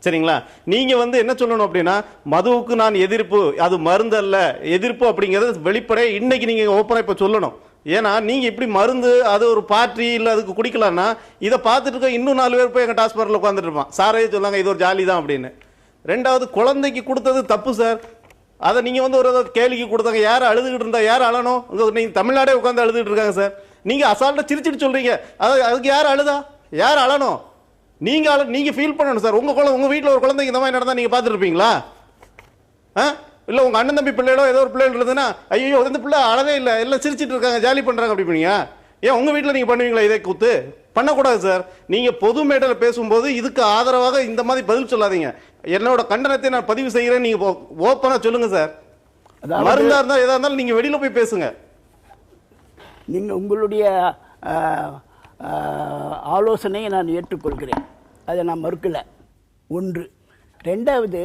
சரிங்களா? நீங்க வந்து என்ன சொல்லணும் அப்படின்னா, மதுவுக்கு நான் எதிர்ப்பு, அது மருந்து அல்ல, எதிர்ப்பு அப்படிங்கறது வெளிப்படையா இன்னைக்கு நீங்க ஓப்பனா இப்ப சொல்லணும். ஏன்னா நீங்க இப்படி மருந்து, அது ஒரு பார்ட்டி இல்ல அதுக்கு குடிக்கலாம்னா, இதை பார்த்துட்டு இருக்க இன்னும் 4 பேர் போய் எங்க டாஸ்மார்க்ல உட்காந்துட்டு இருப்பான். சாரே சொல்லாங்க இது ஒரு ஜாலி தான் அப்படின்னு. ரெண்டாவது, குழந்தைக்கு கொடுத்தது தப்பு சார். அதை நீங்க வந்து ஒரு கேள்விக்கு கொடுத்தாங்க, யாரும் அழுதுகிட்டு இருந்தா யார் அழணும்? நீங்க தமிழ்நாடே உட்காந்து அழுதுகிட்டு இருக்காங்க சார். நீங்க அசால்ட்டா சிரிச்சிட்டு சொல்றீங்க, அதுக்கு யார் அழுதா? யார் அழணும்? நீங்க ஃபீல் பண்ணணும் சார். உங்க வீட்டுல ஒரு குழந்தைக்கு இந்த மாதிரி நடந்தா நீங்க பார்த்துட்டு இருப்பீங்களா? இல்ல உங்க அண்ணன் தம்பி பிள்ளைகளோ ஏதோ ஒரு பிள்ளைகள் இருந்ததுன்னா, ஐயோ இந்த பிள்ளை அழவே இல்லை, எல்லாம் சிரிச்சிட்டு இருக்காங்க, ஜாலி பண்றாங்க அப்படி பண்ணீங்க. ஏன் உங்க வீட்டுல நீங்க பண்ணுவீங்களா? இதே கூத்து பண்ணக்கூடாது சார். நீங்க பொது மேடையில பேசும்போது இதுக்கு ஆதரவாக இந்த மாதிரி பதில் சொல்லாதீங்க. என்னோட கண்டனத்தை நான் பதிவு செய்கிறேன், நீங்க ஓப்பனா சொல்லுங்க சார். மருந்தா இருந்தா எதா இருந்தாலும் நீங்க வெளியில போய் பேசுங்க. நீங்க உங்களுடைய ஆலோசனையை நான் ஏற்றுக்கொள்கிறேன், அதை நான் மறுக்கல. ஒன்று. ரெண்டாவது,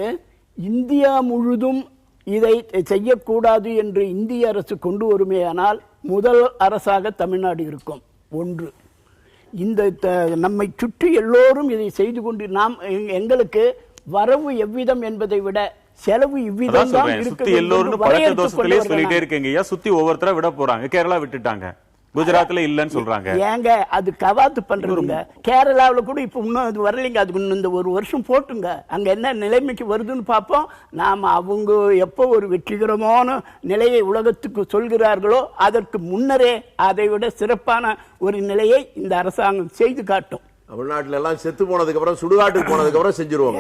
இந்தியா முழுதும் இதை செய்யக்கூடாது என்று இந்திய அரசு கொண்டு வருமேயானால் முதல் அரசாக தமிழ்நாடு இருக்கும். ஒன்று. இந்த நம்மை சுற்றி எல்லோரும் இதை செய்து கொண்டு எங்களுக்கு வரவு எவ்விதம் என்பதை விட செலவு இவ்விதம் தான் இருக்கு. எல்லோரும் பழக்க தோஷத்திலே சொல்லிட்டே இருக்கீங்க. சுத்தி ஒவ்வொருத்தர விட போறாங்க. கேரளா விட்டுட்டாங்க, குஜராத்ல இல்லன்னு சொல்றாங்க. ஏங்க அது கவாத்து பண்றதுங்க. கேரளாவுல கூட இப்ப இன்னும் அது வரலைங்க. அதுக்கு இந்த ஒரு வருஷம் போட்டுங்க, அங்க என்ன நிலைமைக்கு வருதுன்னு பார்ப்போம். நாம அவங்க எப்போ ஒரு வெற்றிகரமான நிலையை உலகத்துக்கு சொல்கிறார்களோ அதற்கு முன்னரே அதை விட சிறப்பான ஒரு நிலையை இந்த அரசாங்கம் செய்து காட்டும். தமிழ்நாட்டில எல்லாம் செத்து போனதுக்கு அப்புறம் சுடுகாட்டுக்கு போனதுக்கு அப்புறம் செஞ்சிருவாங்க.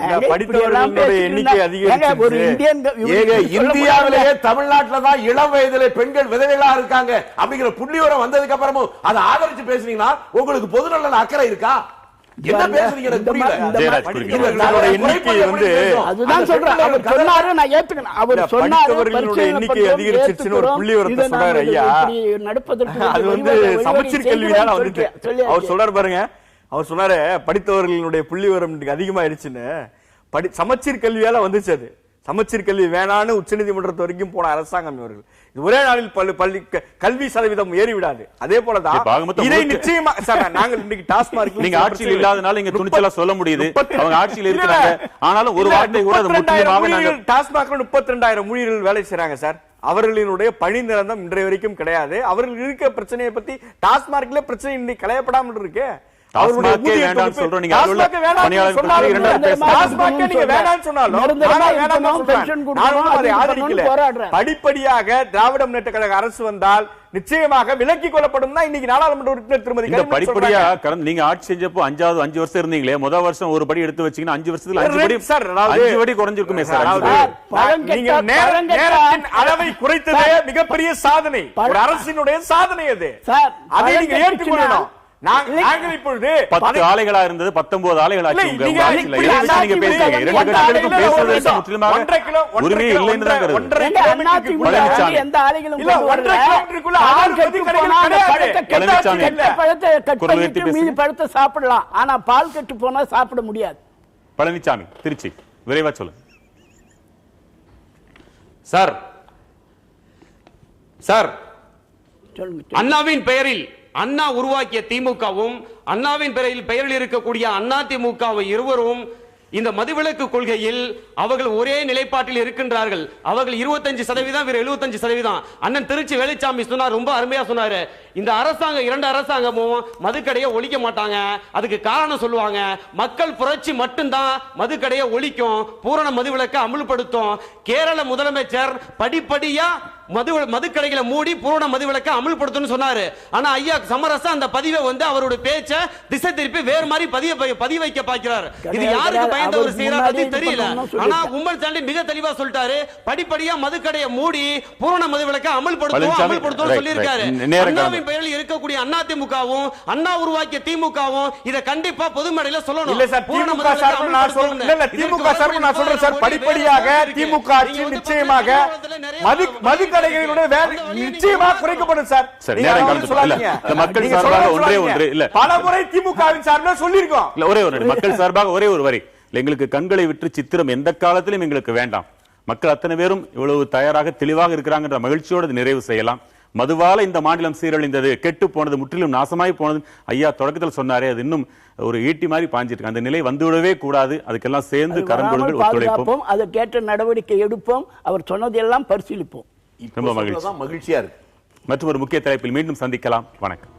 இந்தியாவிலேயே தமிழ்நாட்டில தான் இளம் வயதிலே பெண்கள் விதவைகளா இருக்காங்க அப்படிங்கிற புள்ளிவரம் வந்ததுக்கு அப்புறமும் அதை ஆதரிச்சு பேசுனீங்கன்னா உங்களுக்கு பொதுநலன் அக்கறை இருக்கா? என்ன பேசுறீங்க? அதுதான் சொல்றேன். அவர் சொன்னாரு, நான் ஏத்துக்கணும். அவர் சொன்னாரு எண்ணிக்கை அதிகரிச்சிருச்சுன்னு ஒரு புள்ளிவரத்தை சொல்றாரு ஐயா. நடப்பதற்கு அது வந்து சமச்சீர் கல்வியால வந்துட்டு அவர் சொல்றாரு பாருங்க. அவர் சொன்னாரு படித்தவர்களுடைய புள்ளிவரம் அதிகமாயிடுச்சுன்னு. சமச்சீர் கல்வியால வந்துச்சு. அது சமச்சீர் கல்வி வேணான்னு உச்சநீதிமன்றத்து வரைக்கும் போன அரசாங்கம் இவர்கள். இது ஒரே நாளில் பள்ளி கல்வி சதவீதம் ஏறிவிடாது. அதே போலதான் இதை நிச்சயமா நாங்கள் இன்னைக்கு டாஸ்மார்க் நீங்க ஆட்சியில் இல்லாதனால இங்க துணிச்சலா சொல்ல முடியுது. அவங்க ஆட்சியில் இருக்கிறாங்க, ஆனாலும் ஒரு வார்த்தை கூட டாஸ்மார்க்ல 32,000 ஊழியர்கள் வேலை செய்யறாங்க சார். அவர்களினுடைய பணி நிரந்தரம் இன்றைய வரைக்கும் கிடையாது. அவர்கள் இருக்க பிரச்சனையை பத்தி டாஸ்மார்க்ல பிரச்சனை இன்னைக்கு களையப்படாமல் இருக்கு. படிப்படியாக திராவிட முன்னேற்ற கழக அரசு வந்தால் நிச்சயமாக விலக்கிக் கொள்ளப்படும் தான் இன்னைக்கு நாடாளுமன்ற உறுப்பினர் திருமதி. படிப்படியா நீங்க ஆட்சி செஞ்சப்போ 5 வருஷம் இருந்தீங்களே, முதல் வருஷம் ஒரு படி எடுத்து வச்சீங்கன்னா 5 வருஷத்துல 5 படி குறைஞ்சிருக்குமே சார். நீங்க நேரத்தின் அளவை குறைத்ததே மிகப்பெரிய சாதனை, ஒரு அரசினுடைய சாதனை. அது அதை நீங்க ஏற்றுக்கொள்ளணும். நாங்கள் இப்பொழுது 10 ஆலைகளா இருந்தது 19 ஆலைகள் ஆச்சு. நீங்க பேசுறீங்க 2 கட்சிகளுக்கும் பேசுவதற்கு முற்றிலுமாக உரிமை இல்லைன்னு தான் கருது. பழத்தை சாப்பிடலாம், ஆனா பால் கெட்டு போனா சாப்பிட முடியாது. பழனிசாமி, திருச்சி, விரைவா சொல்லுங்க சார். சார், அண்ணாவின் பெயரில் அண்ணா உருவாக்கிய திமுகவும் அண்ணாவின் பெயரில் இருக்கக்கூடிய அண்ணா திமுகவும் இருவரும் இந்த மதுவிலக்கு கொள்கையில் அவர்கள் ஒரே நிலைப்பாட்டில் இருக்கின்றார்கள். அவர்கள் 25%, 75%. அண்ணன் திருச்சி வேலுச்சாமி சொன்னார், ரொம்ப அருமையா சொன்னாரு. இந்த அரசாங்கம் 2 அரசாங்கமும் மதுக்கடையை ஒழிக்க மாட்டாங்க. அதுக்கு காரணம் சொல்லுவாங்க, மக்கள் புரட்சி மட்டும்தான் மதுக்கடையை ஒழிக்கும், பூரண மதுவிலக்கை அமுல்படுத்தும். கேரள முதலமைச்சர் படிப்படியா மதுக்கடைகளை மூடி பூரண மதுவிலக்கை அமுல்படுத்தும் சொன்னாரு. ஆனா ஐயா சமரசம் அந்த பதிவை வந்து அவருடைய பேச்சை திசை திருப்பி வேறு மாதிரி பதிய வைக்க பார்க்கிறார். இது யாருக்கு பயந்த ஒரு செயலாக தெரியல. ஆனா உம்மன் சாண்டி மிக தெளிவா சொல்லிட்டாரு, படிப்படியா மதுக்கடையை மூடி பூரண மதுவிலக்கை அமுல்படுத்தும் சொல்லியிருக்காரு. அண்ணாவின் பெயரில் இருக்கக்கூடிய அண்ணா திமுகவும் அண்ணா உருவாக்கிய திமுகவும் இதை கண்டிப்பா பொது மேடையில சொல்லணும். திமுக சார்பு நான் சொல்றேன் சார், படிப்படியாக திமுக ஆட்சி நிச்சயமாக தடைகளுடைய வேலை நிச்சயமா குறைக்கப்படும் சார். சரி, நேரம் கடந்து மக்கள் சார்பாக ஒன்றே இல்ல, பலமுறை திமுகவின் சார்பாக சொல்லியிருக்கோம். இல்ல, ஒரே ஒரு மக்கள் சார்பாக ஒரே ஒரு வரி, எங்களுக்கு கண்களை விட்டு சித்திரம் எந்த காலத்திலும் எங்களுக்கு வேண்டாம். மக்கள் அத்தனை பேரும் இவ்வளவு தயாராக தெளிவாக இருக்கிறாங்க, மகிழ்ச்சியோடு நிறைவு செய்யலாம். மதுவால இந்த மாநிலம் சீரழிந்தது, கெட்டு போனது, முற்றிலும் நாசமாய் போனது, ஐயா தொடக்கத்தில் சொன்னாரே, அது இன்னும் ஒரு ஈட்டி மாதிரி பாஞ்சிருக்கு. அந்த நிலை வந்துவிடவே கூடாது. அதுக்கெல்லாம் சேர்ந்து கரம் கொடுங்கள், ஒத்துழைப்போம், அதற்கேற்ற நடவடிக்கை எடுப்போம். அவர் சொன்னதெல்லாம் பரிசீலிப்போம். ரொம்ப மகிழ்ச்சியா இருக்கு. மற்றும் ஒரு முக்கிய தலைப்பில் மீண்டும் சந்திக்கலாம். வணக்கம்.